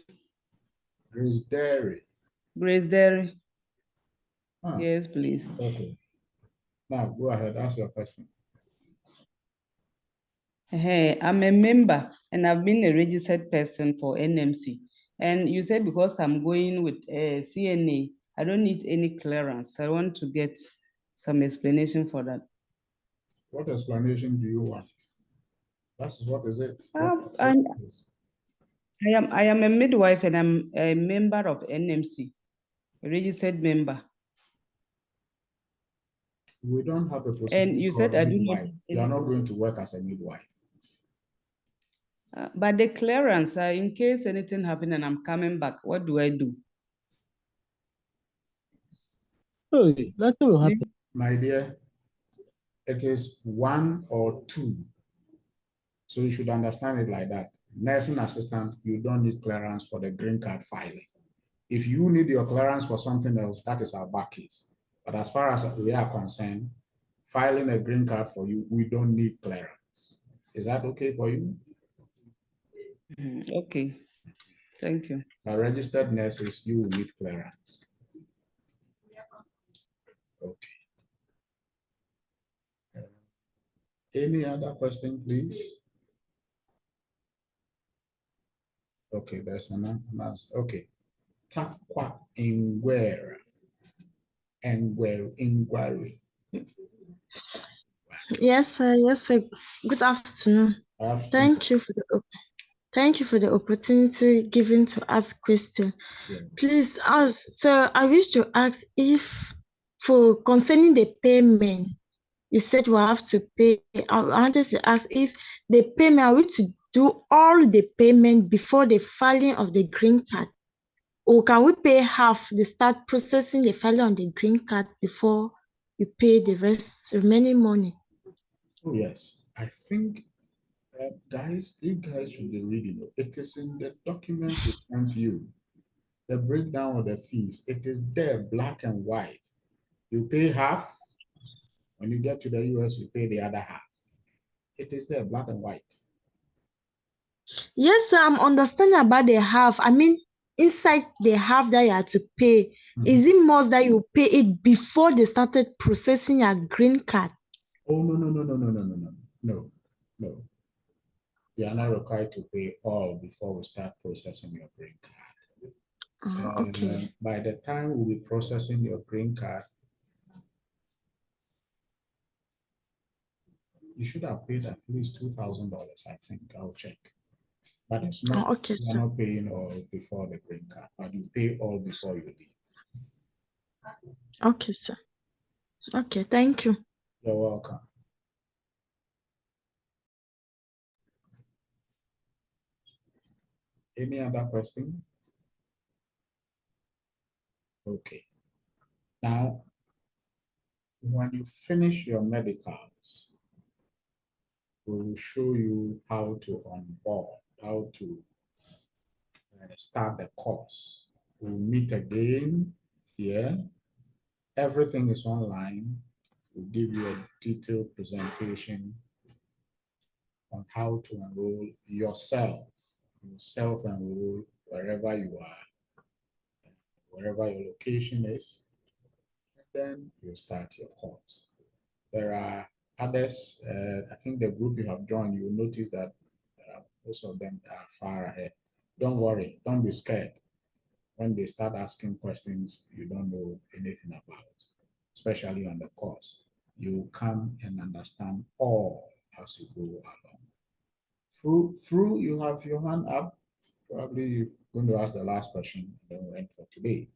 Grace Derry. Grace Derry. Ah, Yes, please. okay. Now go ahead, ask your question. Hey, I'm a member and I've been a registered person for NMC. And you said because I'm going with a CNA, I don't need any clearance. I want to get some explanation for that. What explanation do you want? That's what is it? I am a midwife and I'm a member of NMC, a registered member. We don't have a position And you said I do not. midwife. You are not going to work as a midwife. But the clearance, in case anything happens and I'm coming back, what do I do? Oh, nothing will happen. My dear, it is 1 or 2. So you should understand it like that. Nursing assistant, you don't need clearance for the green card filing. If you need your clearance for something else, that is our back case. But as far as we are concerned, filing a green card for you, we don't need clearance. Is that okay for you? Okay, thank you. For registered nurses, you will need clearance. Okay. Any other question, please? Okay, there's an answer. Okay. Takwa Ingwera. Ingwari. Yes, sir. Yes, sir. Good afternoon. Thank you for the opportunity given to ask question. Yeah. Please ask, sir. I wish to ask if, for concerning the payment, you said we have to pay. I wanted to ask if the payment, are we to do all the payment before the filing of the green card, or can we pay half? They start processing the filing on the green card before you pay the remaining money. Oh, yes. I think, guys, you guys should be reading it. It is in the document we sent you. The breakdown of the fees. It is there, black and white. You pay half. When you get to the US, you pay the other half. It is there, black and white. Yes, sir, I'm understanding about the half. I mean, inside the half that you have to pay, is it must that you pay it before they started processing your green card? Oh, no. You are not required to pay all before we start processing your green card. Okay. By the time we'll be processing your green card, you should have paid at least $2,000, I think. I'll check. But it's not, Okay, you're sir. not paying all before the green card, but you pay all before you leave. Okay, sir. Okay, thank you. You're welcome. Any other question? Okay. Now, when you finish your medicals, we will show you how to onboard, how to start the course. We'll meet again here. Everything is online. We'll give you a detailed presentation on how to enroll yourself. You self-enroll wherever you are. wherever your location is, and then you start your course. There are others, I think the group you have joined, you'll notice that most of them are far ahead. Don't worry, don't be scared. When they start asking questions you don't know anything about, especially on the course, you come and understand all as you go along. Through, you have your hand up. Probably you're going to ask the last question, then we'll end for today.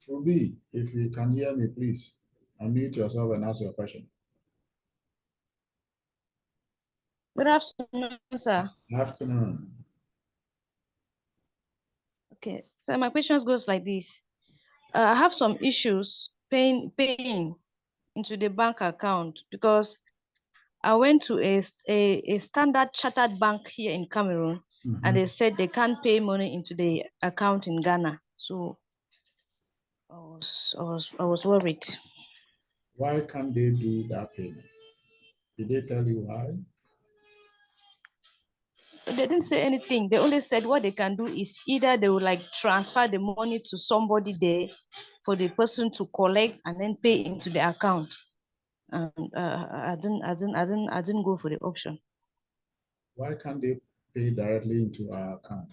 Through B, if you can hear me, please unmute yourself and ask your question. Good afternoon, sir. Good afternoon. Okay, so my questions goes like this. I have some issues paying into the bank account because I went to a standard chartered bank here in Cameroon, and they said they can't pay money into the account in Ghana. So I was worried. Why can't they do that payment? Did they tell you why? They didn't say anything. They only said what they can do is either they will like transfer the money to somebody there for the person to collect and then pay into the account. And I didn't go for the option. Why can't they pay directly into our account?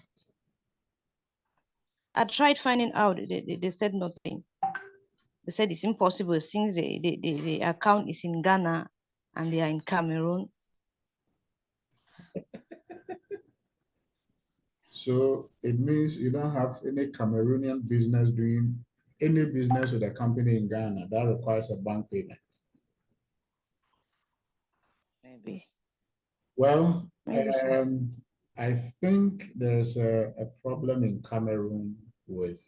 I tried finding out. They said nothing. They said it's impossible since the account is in Ghana and they are in Cameroon. So it means you don't have any Cameroonian business doing any business with a company in Ghana that requires a bank payment. Maybe. Well, Maybe so. I think there's a problem in Cameroon with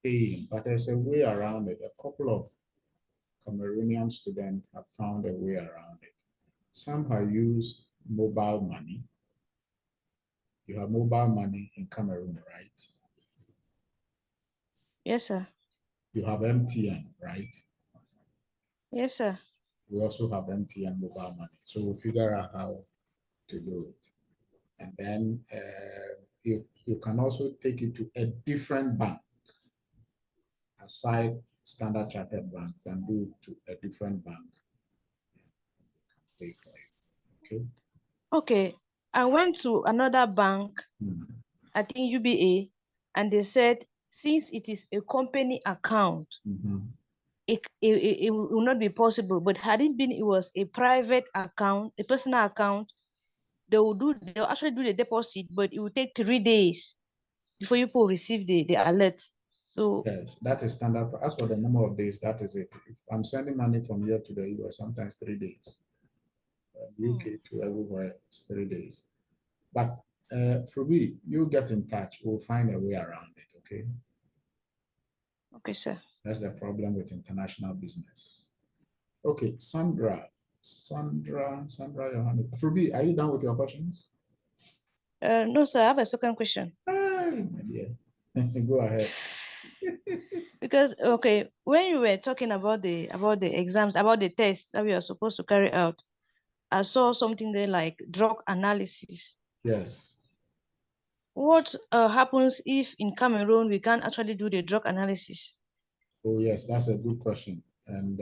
paying, but there's a way around it. A couple of Cameroonian students have found a way around it. Some have used mobile money. You have mobile money in Cameroon, right? Yes, sir. You have MTN, right? Yes, sir. We also have MTN mobile money. So we'll figure out how to do it. And then you can also take it to a different bank aside Standard Chartered Bank, and do it to a different bank. Pay for it. Okay. Okay. I went to another bank, I think UBA, and they said since it is a company account, it will not be possible. But had it been, it was a private account, a personal account, they'll actually do the deposit, but it will take 3 days before you will receive the alert. So yes, that is standard. As for the number of days, that is it. If I'm sending money from here to the US, sometimes 3 days. UK to everywhere, it's 3 days. But Frubi, you get in touch. We'll find a way around it. Okay. okay, sir. That's the problem with international business. Okay, Sandra, Johannes. Frubi, are you done with your questions? No, sir. I have a second question. Hey, my dear. Go ahead. Because okay, when you were talking about the exams, about the tests that we are supposed to carry out, I saw something there like drug analysis. Yes. What happens if in Cameroon we can't actually do the drug analysis? Oh, yes, that's a good question. And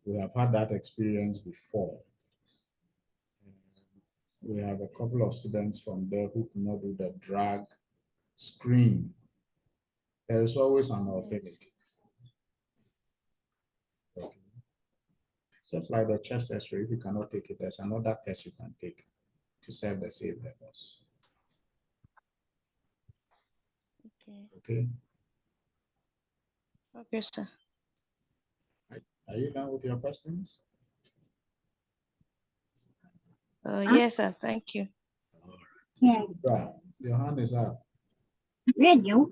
we have had that experience before. We have a couple of students from there who cannot do the drug screen. There is always an alternative. Okay. Just like the chest X-ray, if you cannot take it, there's another test you can take to serve the same purpose. Okay. Okay. Okay, sir. Are you done with your questions? Yes, sir. Thank you. All right. Sandra, your hand is up. Radio.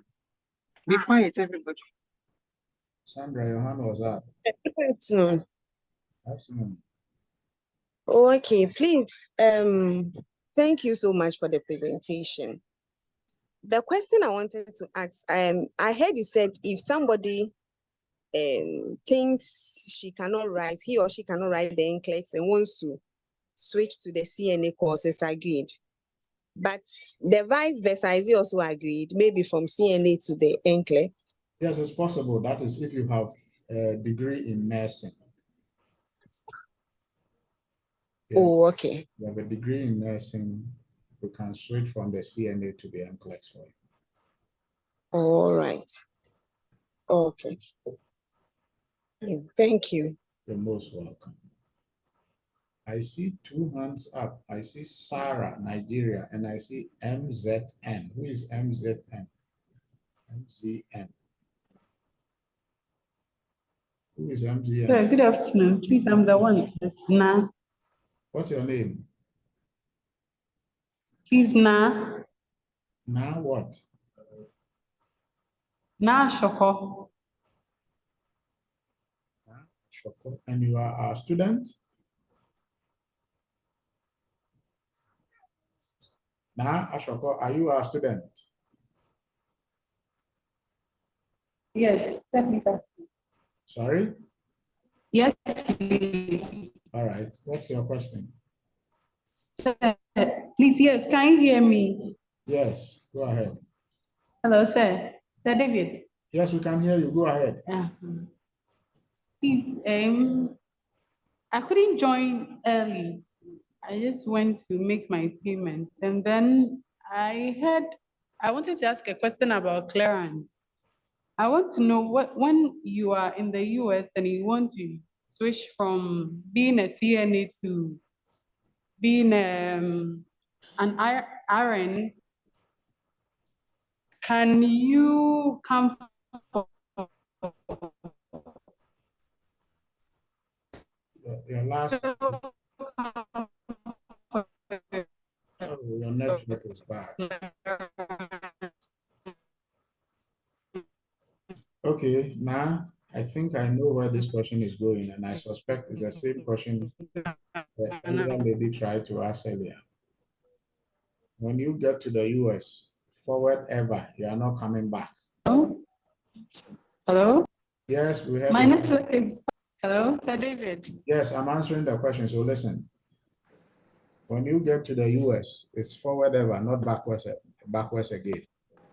Be quiet, everybody. Sandra, your hand was up. Good afternoon. Afternoon. Oh, okay, please. Thank you so much for the presentation. The question I wanted to ask, I heard you said if somebody thinks she cannot write, he or she cannot write the NCLEX and wants to switch to the CNA courses, agreed. but the vice versa, is it also agreed? Maybe from CNA to the NCLEX? Yes, it's possible. That is if you have a degree in nursing. Yeah. Oh, okay. You have a degree in nursing, you can switch from the CNA to the NCLEX for you. All right. Okay. Yeah, thank you. You're most welcome. I see 2 hands up. I see Sarah, Nigeria, and I see MZN. Who is MZN? MZN. Who is MZN? Sir, good afternoon. Please, I'm the one. It's Na. What's your name? Please, Na. Now what? Na Shoko. Shoko. And you are a student? Now, Ashoko, are you a student? Yes, sir. Sorry? Yes, please. All right. What's your question? Sir, please, yes, can you hear me? Yes, go ahead. Hello, sir. Sir David. Yes, we can hear you. Go ahead. Please, I couldn't join early. I just went to make my payments, and then I wanted to ask a question about clearance. I want to know when you are in the US and you want to switch from being a CNA to being an RN, can you come for Your last, your network is bad. Okay, now I think I know where this question is going, and I suspect it's the same question the elder lady tried to ask earlier. When you get to the US, forward ever, you are not coming back. Hello? Yes, we have. My network is. Hello, Sir David. Yes, I'm answering the question, so listen. When you get to the US, it's forward ever, not backwards again.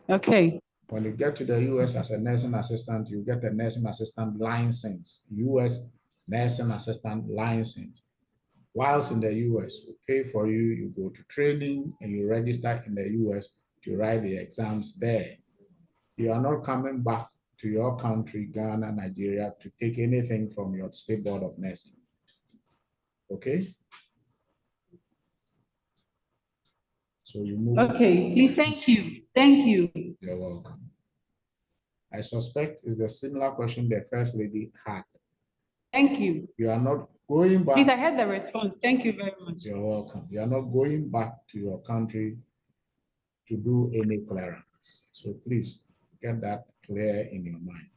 Okay. When you get to the US as a nursing assistant, you get a nursing assistant license, US nursing assistant license. Whilst in the US, we pay for you, you go to training and you register in the US to write the exams there. You are not coming back to your country, Ghana, Nigeria, to take anything from your state board of nursing. Okay? So you move. Okay, please, thank you. Thank you. You're welcome. I suspect it's the similar question the first lady had. Thank you. You are not going back. Please, I heard the response. Thank you very much. You're welcome. You are not going back to your country to do any clearance. So please get that clear in your mind.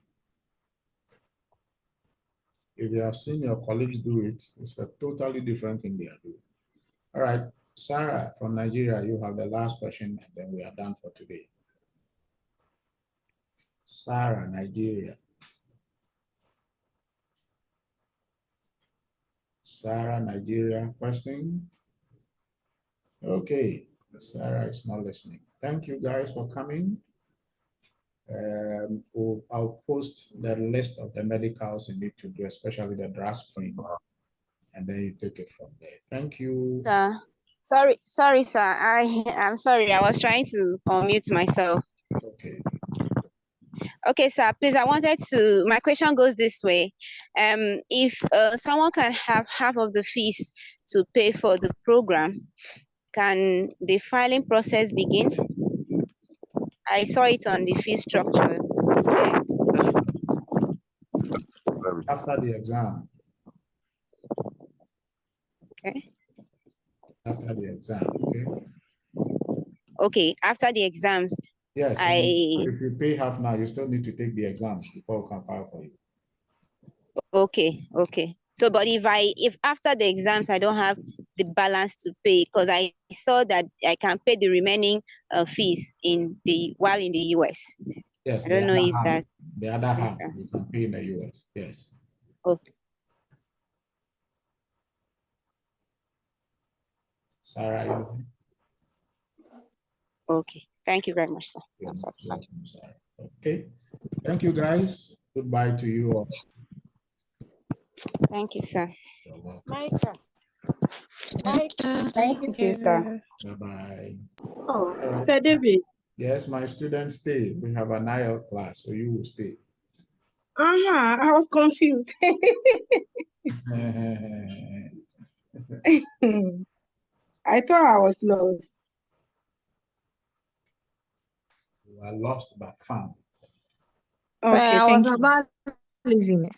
If you have seen your colleagues do it, it's a totally different thing they are doing. All right, Sarah from Nigeria, you have the last question, and then we are done for today. Sarah, Nigeria. Sarah, Nigeria, question? Okay, Sarah is not listening. Thank you guys for coming. I'll post the list of the medicals you need to do, especially the drug screen, and then you take it from there. Thank you. Sorry, sir. I'm sorry. I was trying to unmute myself. Okay. Okay, sir. Please, my question goes this way. If someone can have half of the fees to pay for the program, can the filing process begin? I saw it on the fee structure there. After the exam. Okay. After the exam, okay? Okay, after the exams. Yes, if you pay half now, you still need to take the exams before we can file for you. Okay. So, but if after the exams I don't have the balance to pay, because I saw that I can pay the remaining fees while in the US. Yes, I don't know if that's the other half you can pay in the US. Yes. Okay. Sarah, Okay. Thank you very much, sir. You're I'm satisfied. welcome, sir. Okay. Thank you, guys. Goodbye to you all. Thank you, sir. You're welcome. Micah. Thank you, sister. Bye-bye. Oh, All right. Mr. David. Yes, my students stay. We have an IELTS class, so you will stay. I was confused. I thought I was lost. You are lost but found. Okay, I was thank you. about leaving it.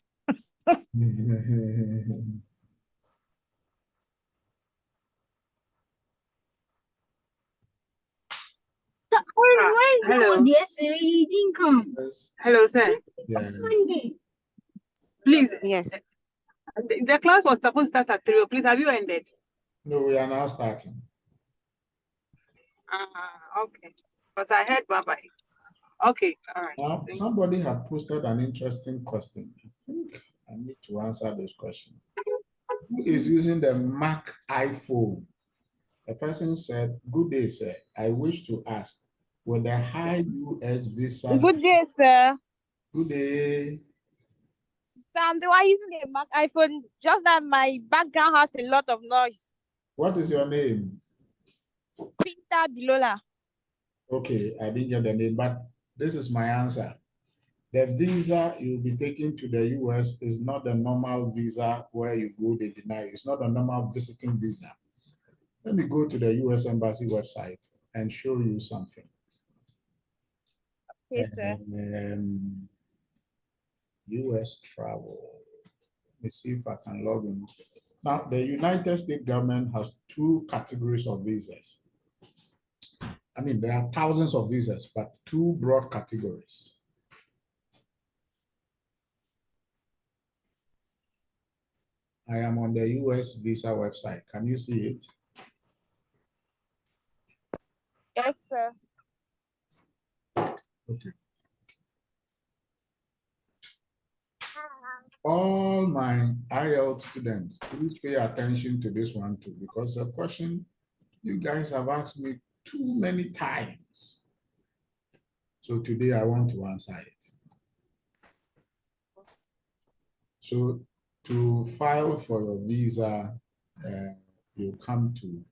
Hello. Yesterday didn't come. Yes. Hello, sir. Yeah. Monday. Please, Yes. the class was supposed to start at 3. Please, have you ended? No, we are now starting. Okay. Because I heard bye-bye. Okay, all right. Now, Thank you. somebody had posted an interesting question. I think I need to answer this question. Who is using the Mac iPhone? The person said, "Good day, sir. I wish to ask, will the high US visa..." Good day, sir. Good day. Sam, they were using a Mac iPhone. Just that my background has a lot of noise. What is your name? Pinta Bilola. Okay, I didn't get the name, but this is my answer. The visa you'll be taking to the US is not the normal visa where you go, they deny you. It's not a normal visiting visa. Let me go to the US Embassy website and show you something. Yes, sir. US travel. Let me see if I can log in. Now, the United States government has 2 categories of visas. I mean, there are thousands of visas, but 2 broad categories. I am on the US visa website. Can you see it? Yes, sir. Okay. All my IELTS students, please pay attention to this one too, because the question you guys have asked me too many times. So today I want to answer it. So to file for your visa, you come to,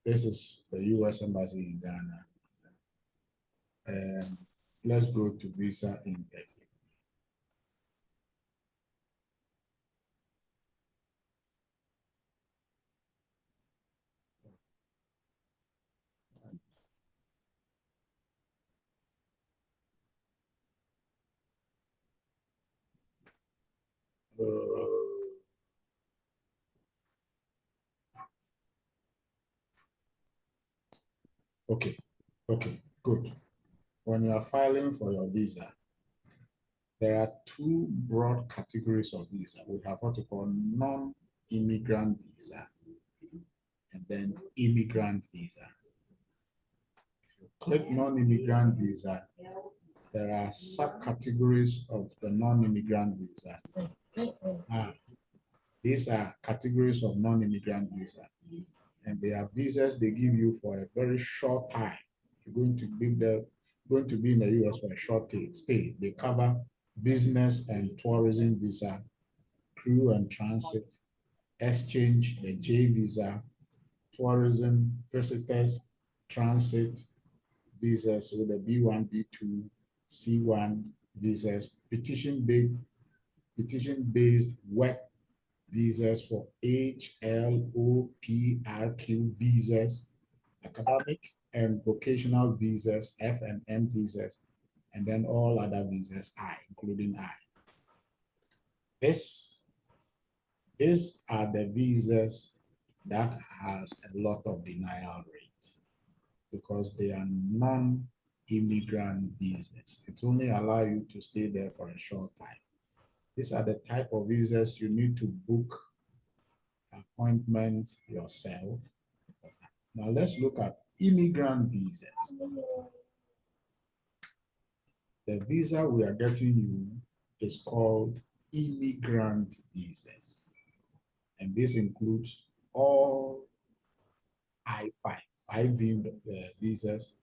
this is the US Embassy in Ghana. Let's go to visa intake. Okay, good. When you are filing for your visa, there are 2 broad categories of visa. We have what we call non-immigrant visa and then immigrant visa. If you click non-immigrant visa, there are subcategories of the non-immigrant visa. These are categories of non-immigrant visa, and they are visas they give you for a very short time. You're going to live there, going to be in the US for a short stay. They cover business and tourism visa, crew and transit, exchange, the J visa, tourism, visitors, transit visas with the B1, B2, C1 visas, petition-based work visas for HLOPRQ visas, academic and vocational visas, F and M visas, and then all other visas, I, including I. These are the visas that has a lot of denial rate because they are non-immigrant visas. It only allows you to stay there for a short time. These are the type of visas you need to book appointment yourself. Now let's look at immigrant visas. The visa we are getting you is called immigrant visas. And this includes all I-5, 5 visas,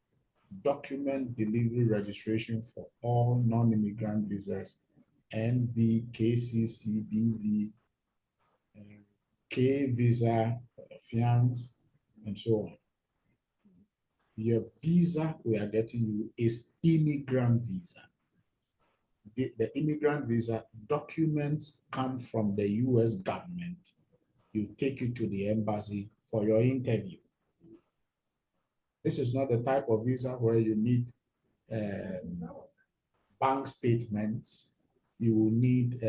document delivery registration for all non-immigrant visas, NV, KCC, DV, K visa, fiance, and so on. Your visa we are getting you is immigrant visa. The immigrant visa documents come from the US government. You take it to the embassy for your interview. This is not the type of visa where you need bank statements. You will need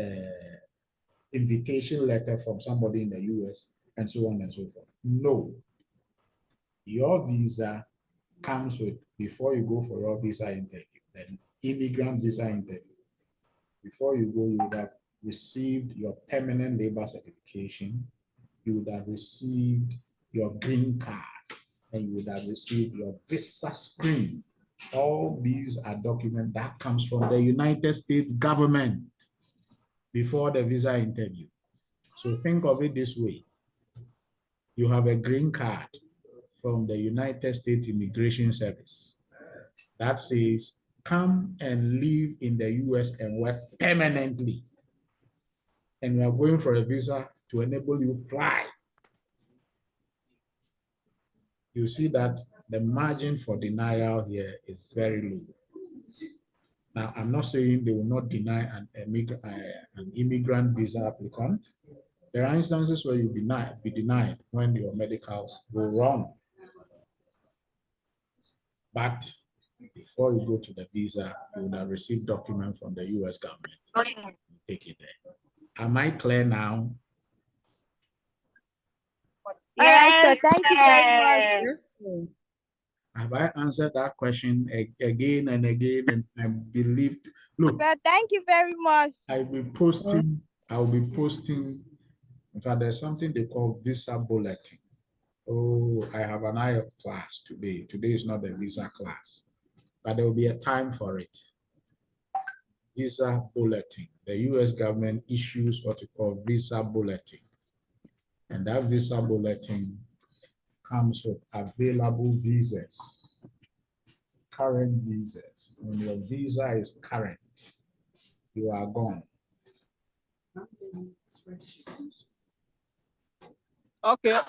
invitation letter from somebody in the US and so on and so forth. No. Your visa comes with, before you go for your visa interview, then immigrant visa interview. Before you go, you would have received your permanent labor certification. You would have received your green card, and you would have received your visa screen. All these are documents that comes from the United States government before the visa interview. So think of it this way. You have a green card from the United States Immigration Service that says, come and live in the US and work permanently. And we are going for a visa to enable you fly. You see that the margin for denial here is very low. Now, I'm not saying they will not deny an immigrant visa applicant. There are instances where you be denied when your medicals go wrong. But before you go to the visa, you will have received document from the US government. You take it there. Am I clear now? Yes, sir. Thank you very much. Have I answered that question again and again? And I believe, look, Sir, thank you very much. I'll be posting, in fact, there's something they call visa bulletin. Oh, I have an IF class today. Today is not the visa class, but there will be a time for it. Visa bulletin. The US government issues what we call visa bulletin. And that visa bulletin comes with available visas, current visas. When your visa is current, you are gone. Okay.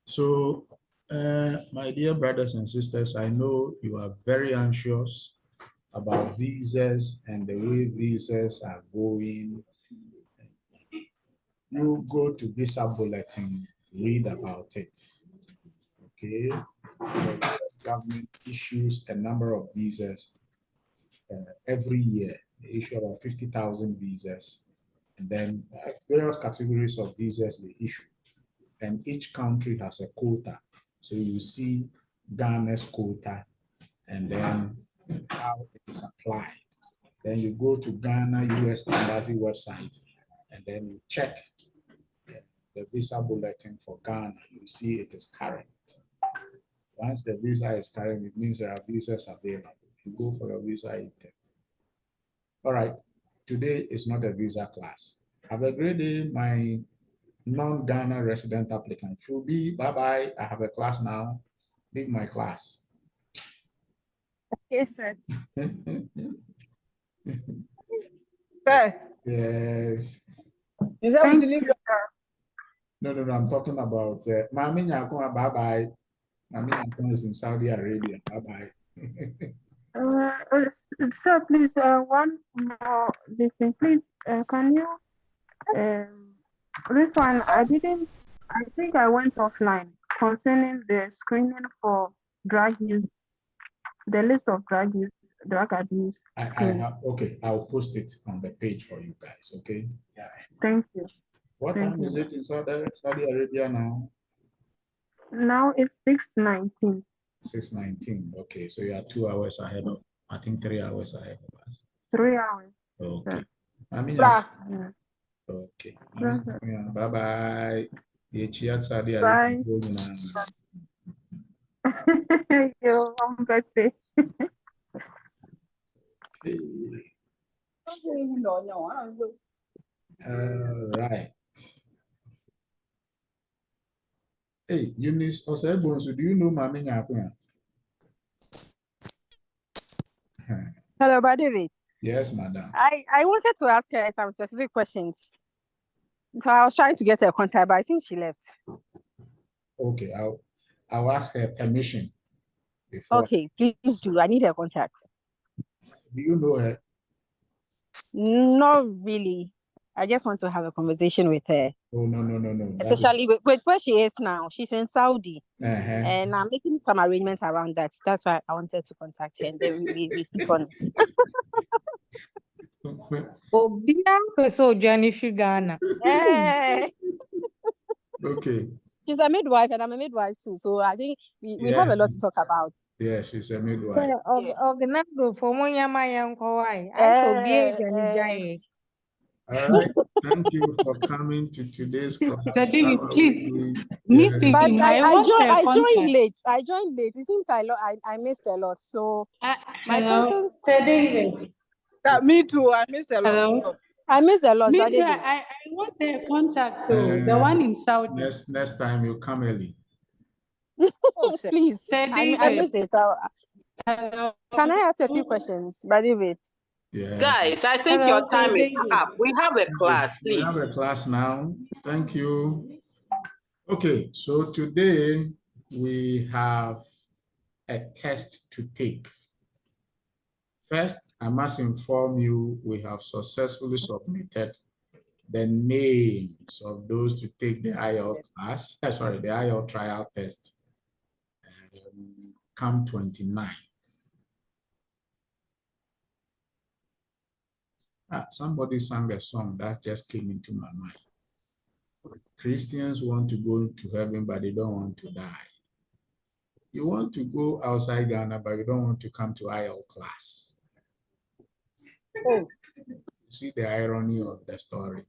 So, my dear brothers and sisters, I know you are very anxious about visas and the way visas are going. You go to Visa Bulletin, read about it. Okay, the US government issues a number of visas every year. They issue about 50,000 visas, and then various categories of visas they issue. And each country has a quota. So you see Ghana's quota and then how it is applied. Then you go to Ghana US Embassy website and then you check the visa bulletin for Ghana. You see it is current. Once the visa is current, it means there are visas available. You go for your visa intake. All right, today is not a visa class. Have a great day, my non-Ghana resident applicant. Fruby, bye-bye. I have a class now. Leave my class. Yes, sir. Sir, Yes. you said we should leave your No, I'm talking about Mami Nyakoma, bye-bye. Mami Nyakoma is in Saudi Arabia. Bye-bye. Sir, please, one more thing, please. Can you this one I think I went offline concerning the screening for drug use, the list of drug abuse. Okay, I'll post it on the page for you guys, okay? Yeah. Thank you. What time is it in Saudi Arabia now? Now it's 6:19. 6:19. Okay, so you are 2 hours ahead of, I think 3 hours ahead of us. 3 hours. Okay. I mean, okay. Bye-bye. Bye. you. I'm birthday. All right. Hey, Eunice Osebonsu, do you know Mami Nyakuya? Hello, Brother David. Yes, madam. I wanted to ask her some specific questions. So I was trying to get her contact, but I think she left. Okay, I'll ask her permission before. Okay, please do. I need her contact. Do you know her? Not really. I just want to have a conversation with her. Oh, no. Especially with where she is now. She's in Saudi. Uh-huh. And I'm making some arrangements around that. That's why I wanted to contact her. And then we speak on it. Ghana. Okay. She's a midwife and I'm a midwife too. So I think we have a lot to talk about. Yeah, she's a midwife. Aguinaldo for Monyama Yankawai. All right. Thank you for coming to today's class. David, please. But I joined late. I It seems I missed a lot. So my hello, questions. David. Me too. I missed a lot. Hello. I missed a lot. Me But too. I want a contact too. The one in Saudi. Next time you come early. Please. I missed it. Hello. Can I ask a few questions, Brother David? Yeah. Guys, I think your time is up. We have a class, We please. have a class now. Thank you. Okay, so today we have a test to take. First, I must inform you we have successfully submitted the names of those to take the IELTS class, the IELTS trial test, come 29. Somebody sang a song that just came into my mind. Christians want to go to heaven, but they don't want to die. You want to go outside Ghana, but you don't want to come to IELTS class. You see the irony of the story.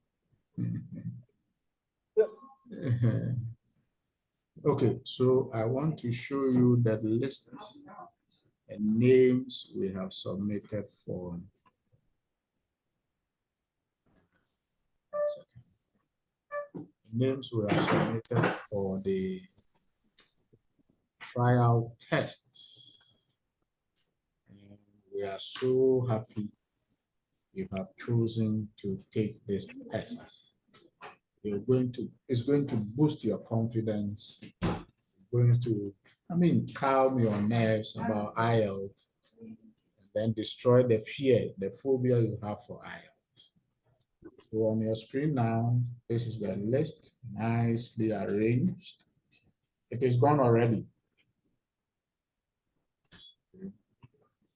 Okay, so I want to show you the list and names we have submitted for. Names we have submitted for the trial test. And we are so happy you have chosen to take this test. It's going to boost your confidence, going to, calm your nerves about IELTS, and then destroy the fear, the phobia you have for IELTS. So on your screen now, this is the list, nicely arranged. It is gone already.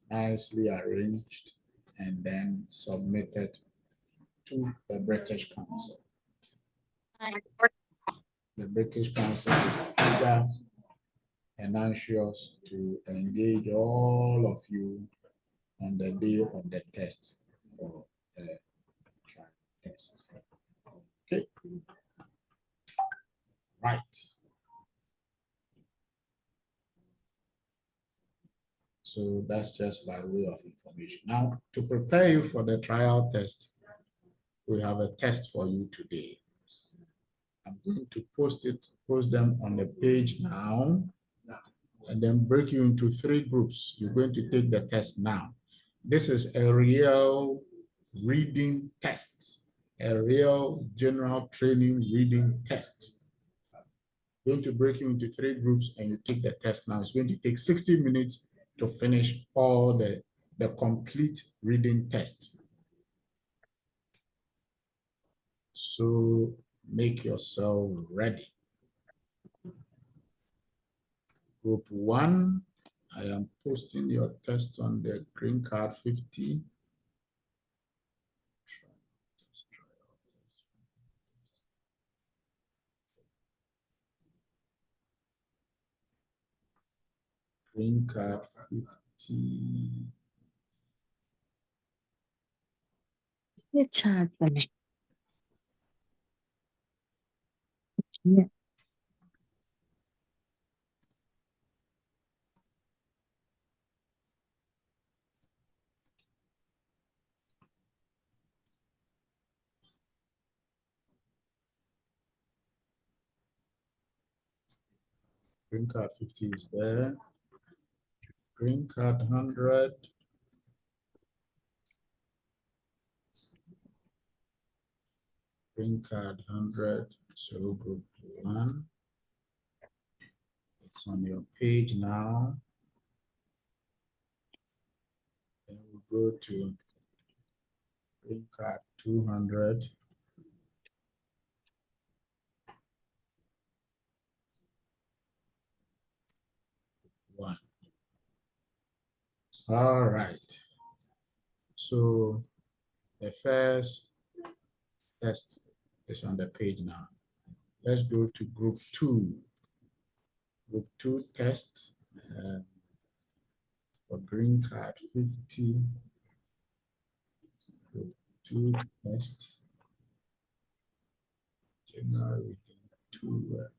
Nicely arranged and then submitted to the British Council. The British Council is eager and anxious to engage all of you on the day of the test for the trial test. Okay. Right. So that's just by way of information. Now, to prepare you for the trial test, we have a test for you today. I'm going to post them on the page now, and then break you into 3 groups. You're going to take the test now. This is a real reading test, a real general training reading test. I'm going to break you into 3 groups and you take the test now. It's going to take 60 minutes to finish all the complete reading test. So make yourself ready. Group 1, I am posting your test on the green card 50. Green card 50. Yeah. Green card 50 is there. Green card 100. Green card 100. So group 1. It's on your page now. Then we go to green card 200. One. All right. So the first test is on the page now. Let's go to group 2. Group 2 test for green card 50. Group 2 test. General reading 2.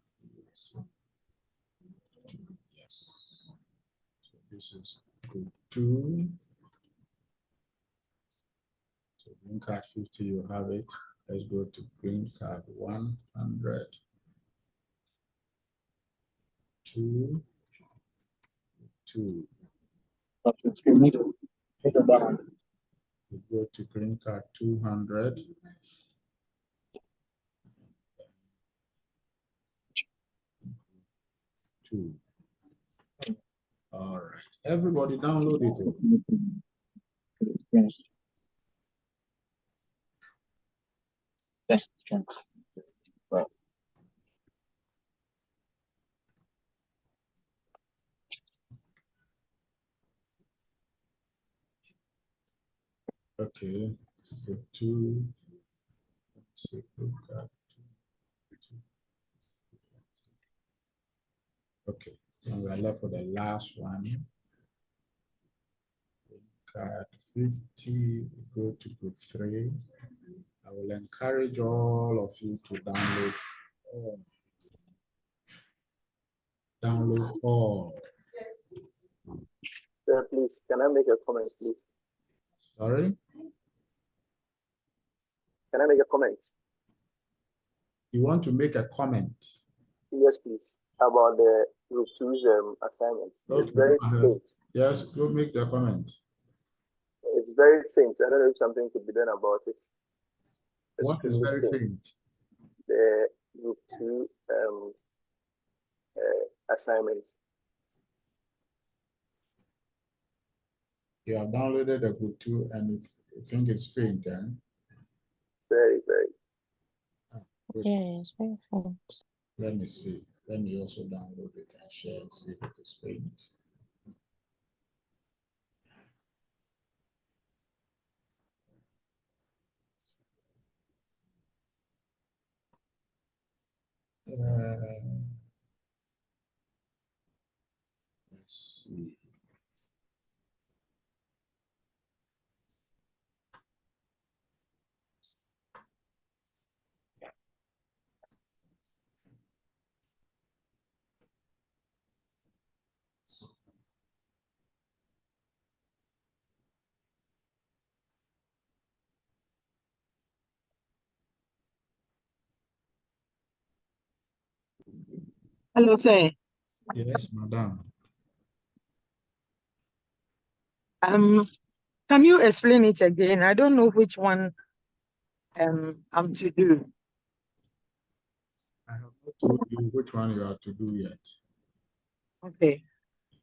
Yes. So this is group 2. So green card 50, you have it. Let's go to green card 100. 2. We go to green card 200. 2. All right. Everybody download it. Okay. Group 2. Let's see, group card 2. Okay. And we are left for the last one. Green card 50. We go to group 3. I will encourage all of you to download all. Download all. Sir, please, can I make a comment, please? Sorry? Can I make a comment? You want to make a comment? Yes, please. About the group 2's assignment. Okay, It's very faint. yes, go make the comment. It's very faint. I don't know if something could be done about it. What is very faint? The group 2 assignment. You have downloaded the group 2 and you think it's faint, eh? Very, very. Yes, very faint. Let me see. Let me also download it and share and see if it is faint. Let's see. Hello, sir. Yes, madam. Can you explain it again? I don't know which one I'm to do. I have not told you which one you have to do yet. Okay,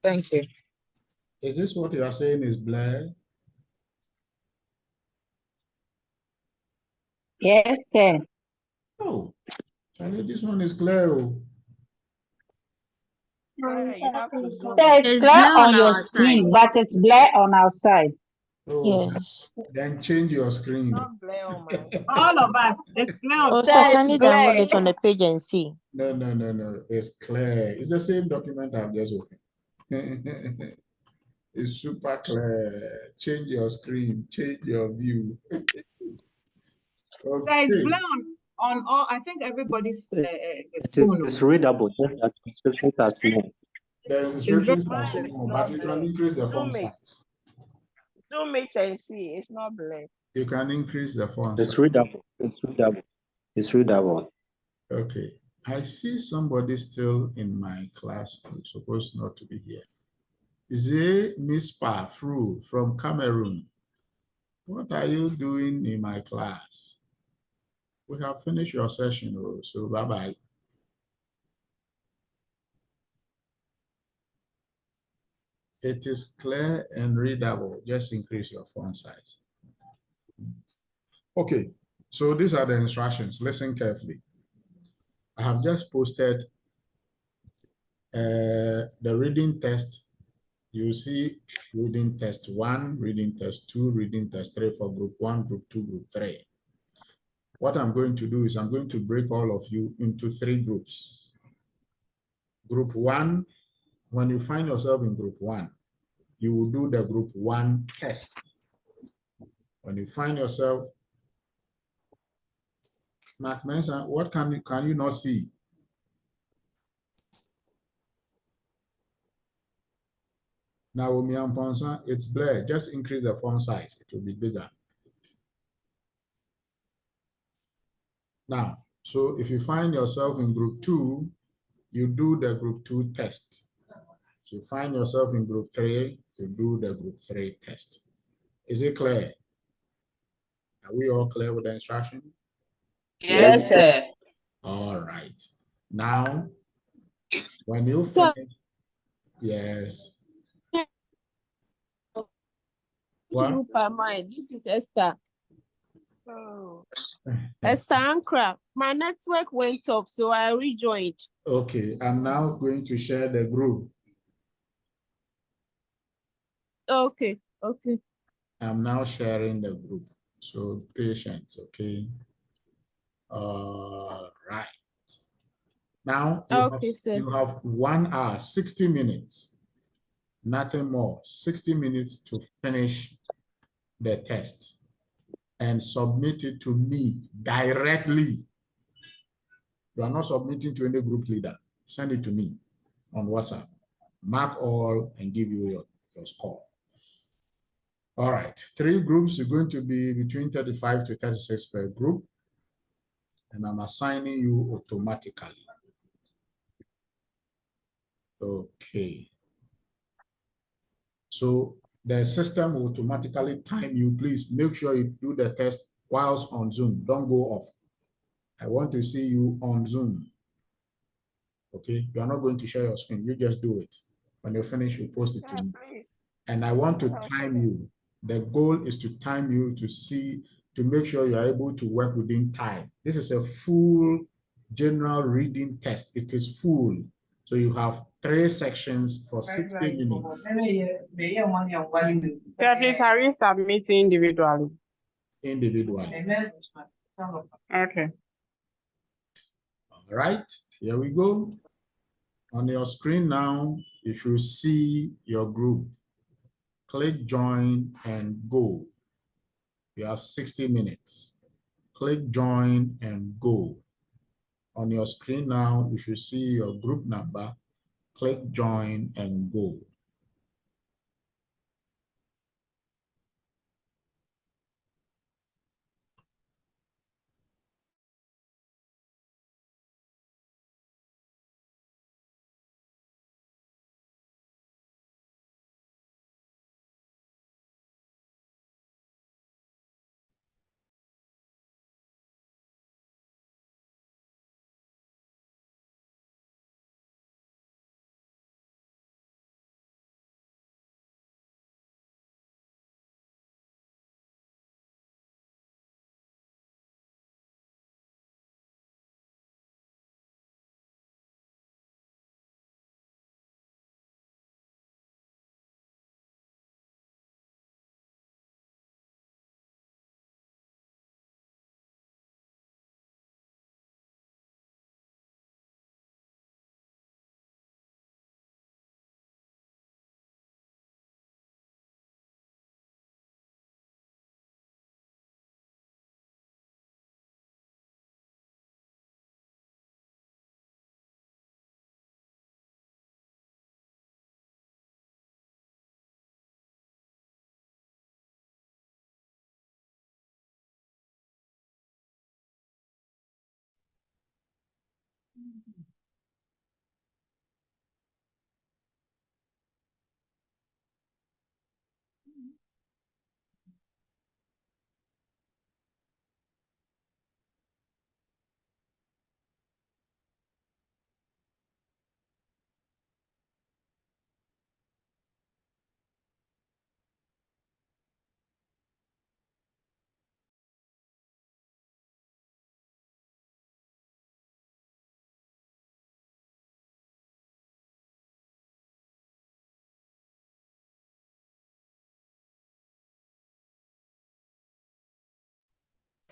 thank you. Is this what you are saying is Blair? Yes, sir. Oh, Charlie, this one is clear. Oh. So it's clear on your screen, but it's black on our side. Oh, Yes. then change your screen. All of us, it's clear. Also, kindly download it on the page and see. No, no, no, no. It's clear. It's the same document I've just opened. It's super clear. Change your screen, change your view. Okay. It's black on all. I think everybody's phone. It's readable, just that the instructions are small. The instructions are small, but you can increase the font size. Zoom it and see. It's not black. You can increase the font It's size. readable. It's readable. It's readable. Okay. I see somebody still in my class who's supposed not to be here. Zé Mispa Fru from Cameroon. What are you doing in my class? We have finished your session, so bye-bye. It is clear and readable. Just increase your font size. Okay, so these are the instructions. Listen carefully. I have just posted the reading test. You see reading test 1, reading test 2, reading test 3 for group 1, group 2, group 3. What I'm going to do is I'm going to break all of you into 3 groups. Group 1, when you find yourself in group 1, you will do the group 1 test. When you find yourself, Mark Mensa, what can you not see? Naomi Amponsa, it's blurred. Just increase the font size. It will be bigger. Now, so if you find yourself in group 2, you do the group 2 test. If you find yourself in group 3, you do the group 3 test. Is it clear? Are we all clear with the instruction? Yes, sir. All right. Now, when you finish, yes. What? This is Esther. Oh. Esther Ankra. My network went off, so I rejoined. Okay, I'm now going to share the group. Okay, okay. I'm now sharing the group. So patience, okay? All right. Now you have 1 hour, 60 minutes, nothing more, 60 minutes to finish the test and submit it to me directly. You are not submitting to any group leader. Send it to me on WhatsApp. Mark all and give you your score. All right, 3 groups are going to be between 35 to 36 per group, and I'm assigning you automatically. Okay. So the system will automatically time you. Please make sure you do the test whilst on Zoom. Don't go off. I want to see you on Zoom. Okay, you are not going to share your screen. You just do it. When you finish, you post it to me. And I want to time you. The goal is to time you to make sure you are able to work within time. This is a full general reading test. It is full. So you have 3 sections for 60 minutes. Sir, please, are you submitting individually? Individually. Okay. All right, here we go. On your screen now, you should see your group. Click join and go. You have 60 minutes. Click join and go. On your screen now, you should see your group number. Click join and go.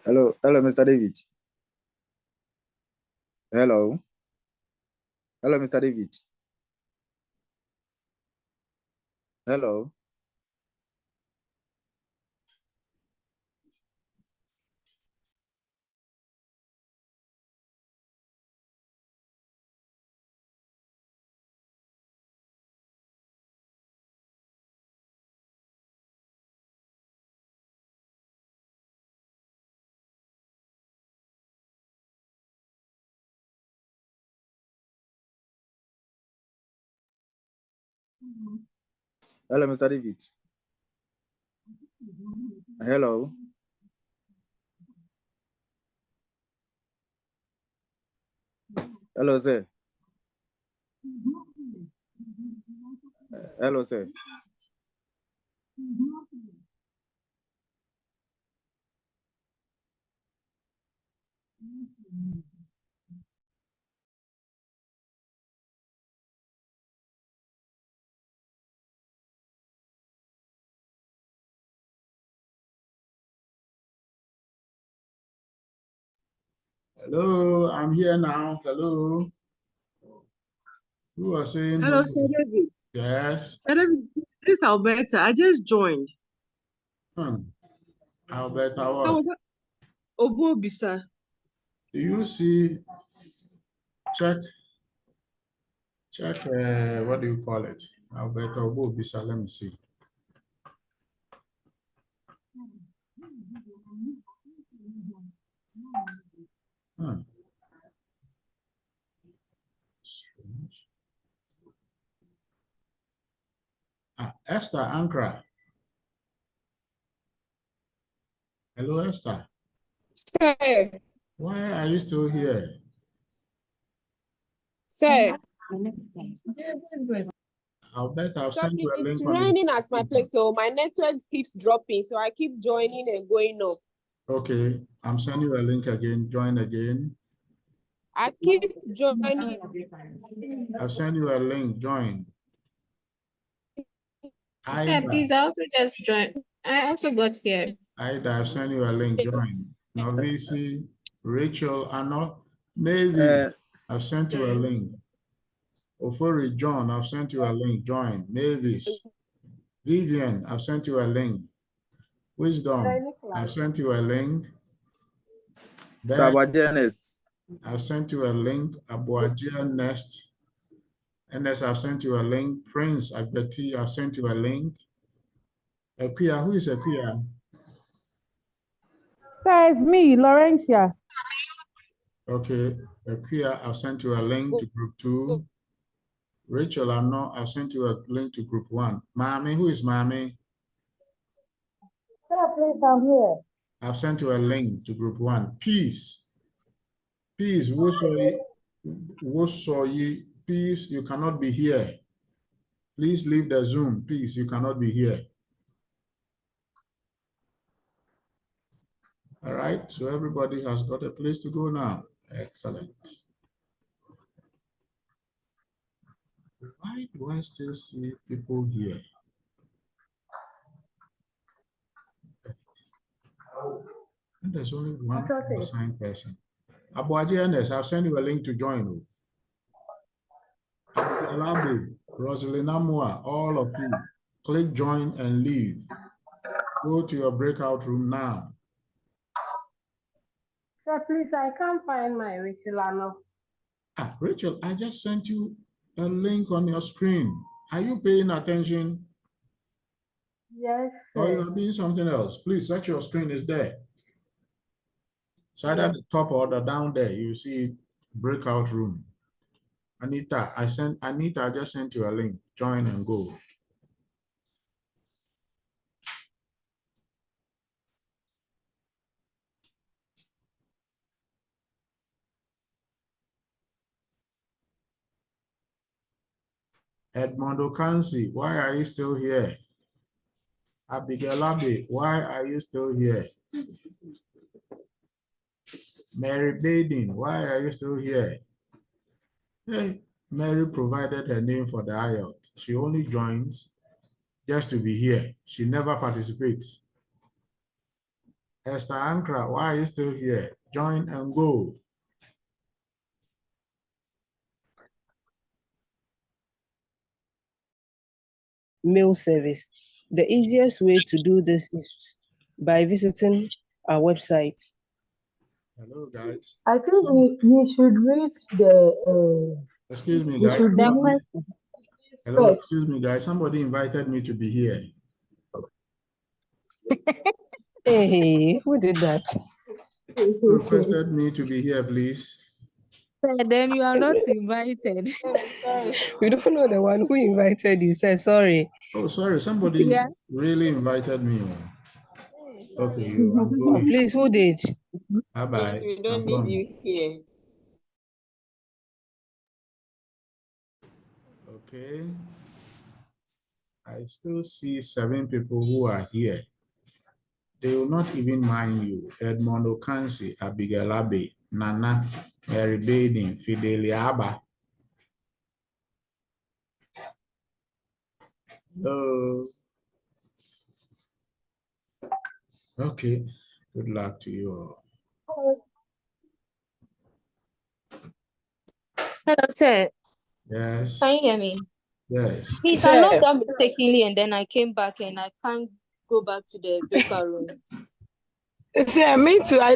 Hello, Mr. David. Hello, Mr. David. Hello. Hello, Mr. David. Hello. Hello, sir. Hello, sir. Hello, I'm here now. Hello. Who was saying Hello, hello? Sir David. Yes. Sir David, this is Alberta. I just joined. Alberta, How what? was that? Obobi, sir. Do you see, check, what do you call it? Alberta, Obobisa, let me see. Strange. Esther Ankara. Hello, Esther. Sir, Why are you still here? sir, Alberta, I've sir, sent you please, a it's link on your. raining at my place, so my network keeps dropping, so I keep joining and going off. Okay, I'm sending you a link again. Join again. I keep joining. I've sent you a link. Join. Sir, please, I also just joined. I also got here. I've sent you a link. Join. Novisi, Rachel, Anna, Navy. I've sent you a link. Ofori, John, I've sent you a link. Join. Mavis, Vivian, I've sent you a link. Wisdom, I've sent you a link. Sabadia Nest. I've sent you a link. Abuajia Nest. Ernest, I've sent you a link. Prince Agbeti, I've sent you a link. Akuya, who is Akuya? Sir, it's me, Laurentia. Okay, Akuya, I've sent you a link to group 2. Rachel, I've sent you a link to group 1. Mami, who is Mami? Sir, please, I'm here. I've sent you a link to group 1. Peace, Wosoyi, peace, you cannot be here. Please leave the Zoom, peace, you cannot be here. All right, so everybody has got a place to go now. Excellent. Why do I still see people here? And there's only one assigned person. Abuaji Ernest, I've sent you a link to join. Abdulabi, Rosalina Moa, all of you, click join and leave. Go to your breakout room now. Sir, please, I can't find my Rachel. Rachel, I just sent you a link on your screen. Are you paying attention? Yes, sir. Or you are doing something else? Please search your screen, it's there. It's either the top or the down there. You see breakout room. Anita, I just sent you a link. Join and go. Edmondo Kansi, why are you still here? Abigail Abbey, why are you still here? Mary Baden, why are you still here? Hey, Mary provided her name for the IELTS. She only joins just to be here. She never participates. Esther Ankra, why are you still here? Join and go. Mail service. The easiest way to do this is by visiting our website. Hello, guys. I think we should read the Excuse me, we guys. should read Hello, first. excuse me, guys. Somebody invited me to be here. Hey, who did that? Who requested me to be here, please? Then you are not invited. We don't know the one who invited you. Say sorry. Oh, sorry. Somebody Yeah. really invited me. Okay, I'm going. Please, who did? Bye-bye. We don't I'm need gone. you here. Okay. I still see 7 people who are here. They will not even mind you. Edmond Okansi, Abigail Abe, Nana, Mary Baden, Fidelia Abba. Hello. Okay. Good luck to you all. Hello, sir. Yes. Can you hear me? Yes. Please, I logged out mistakenly and then I came back and I can't go back to the breakout room. Yeah, me too. I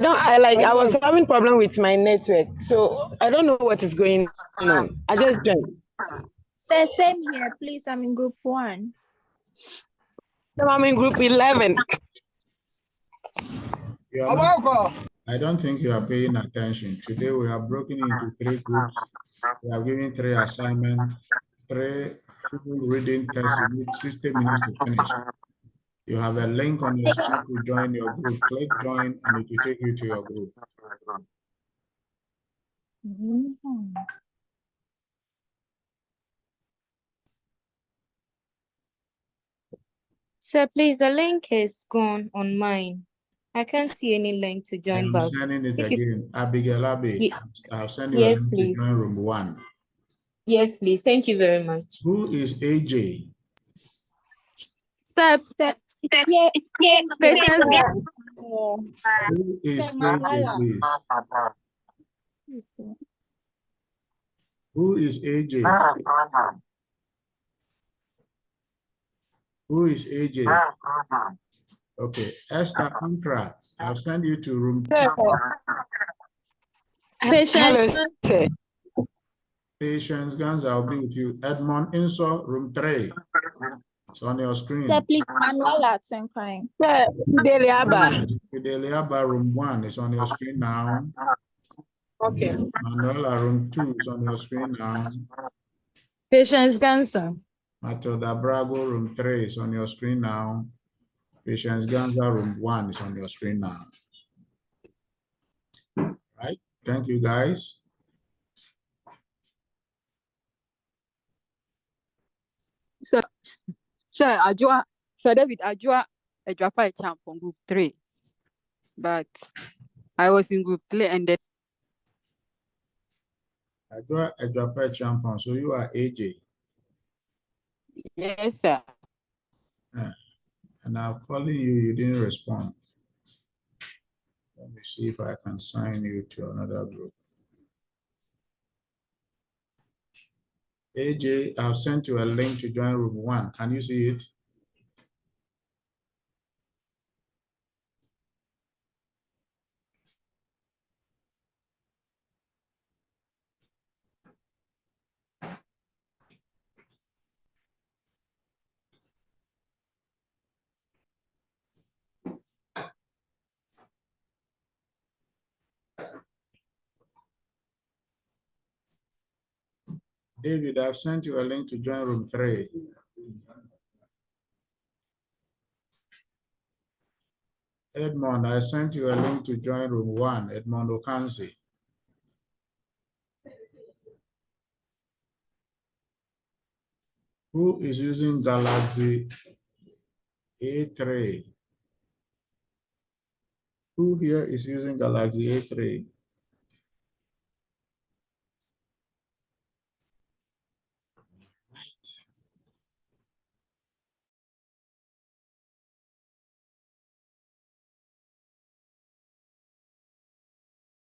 was having problem with my network, so I don't know what is going on. I just joined. Sir, same here. Please, I'm in group 1. So I'm in group 11. You are not, I don't think you are paying attention. Today we have broken into 3 groups. We have given 3 assignments, 3 full reading tests. You need 60 minutes to finish. You have a link on your screen to join your group. Click join and it will take you to your group. Sir, please, the link is gone on mine. I can't see any link to I join am back. sending it If you, again. Abigail Abe, I'll send you a yes, link to please. join room 1. Yes, please. Thank you very much. Who is AJ? Step. Yeah, Patience. Who is AJ, please? Who is AJ? Who is AJ? Okay, Esther Ankra, I'll send you to room 2. Patience. Patience Guns, I'll be with you. Edmond Inso, room 3. It's on your screen. Sir, please, Manuela Tenkring. Fidelia Bar, room 1 is on your screen now. Okay. Manuela, room 2 is on your screen now. Patience Gansa. Matilda Brago, room 3 is on your screen now. Patience Ganza, room 1 is on your screen now. Right? Thank you, guys. Sir, Sir David Ajua Ejwapa champ on group 3. But I was in group 3 and then I draw a dropper champion, so you are AJ. yes, sir. And I'm calling you, you didn't respond. Let me see if I can sign you to another group. AJ, I've sent you a link to join room 1. Can you see it? David, I've sent you a link to join room 3. Edmond, I sent you a link to join room 1. Edmond Okansi. Who is using Galaxy A3? Who here is using Galaxy A3?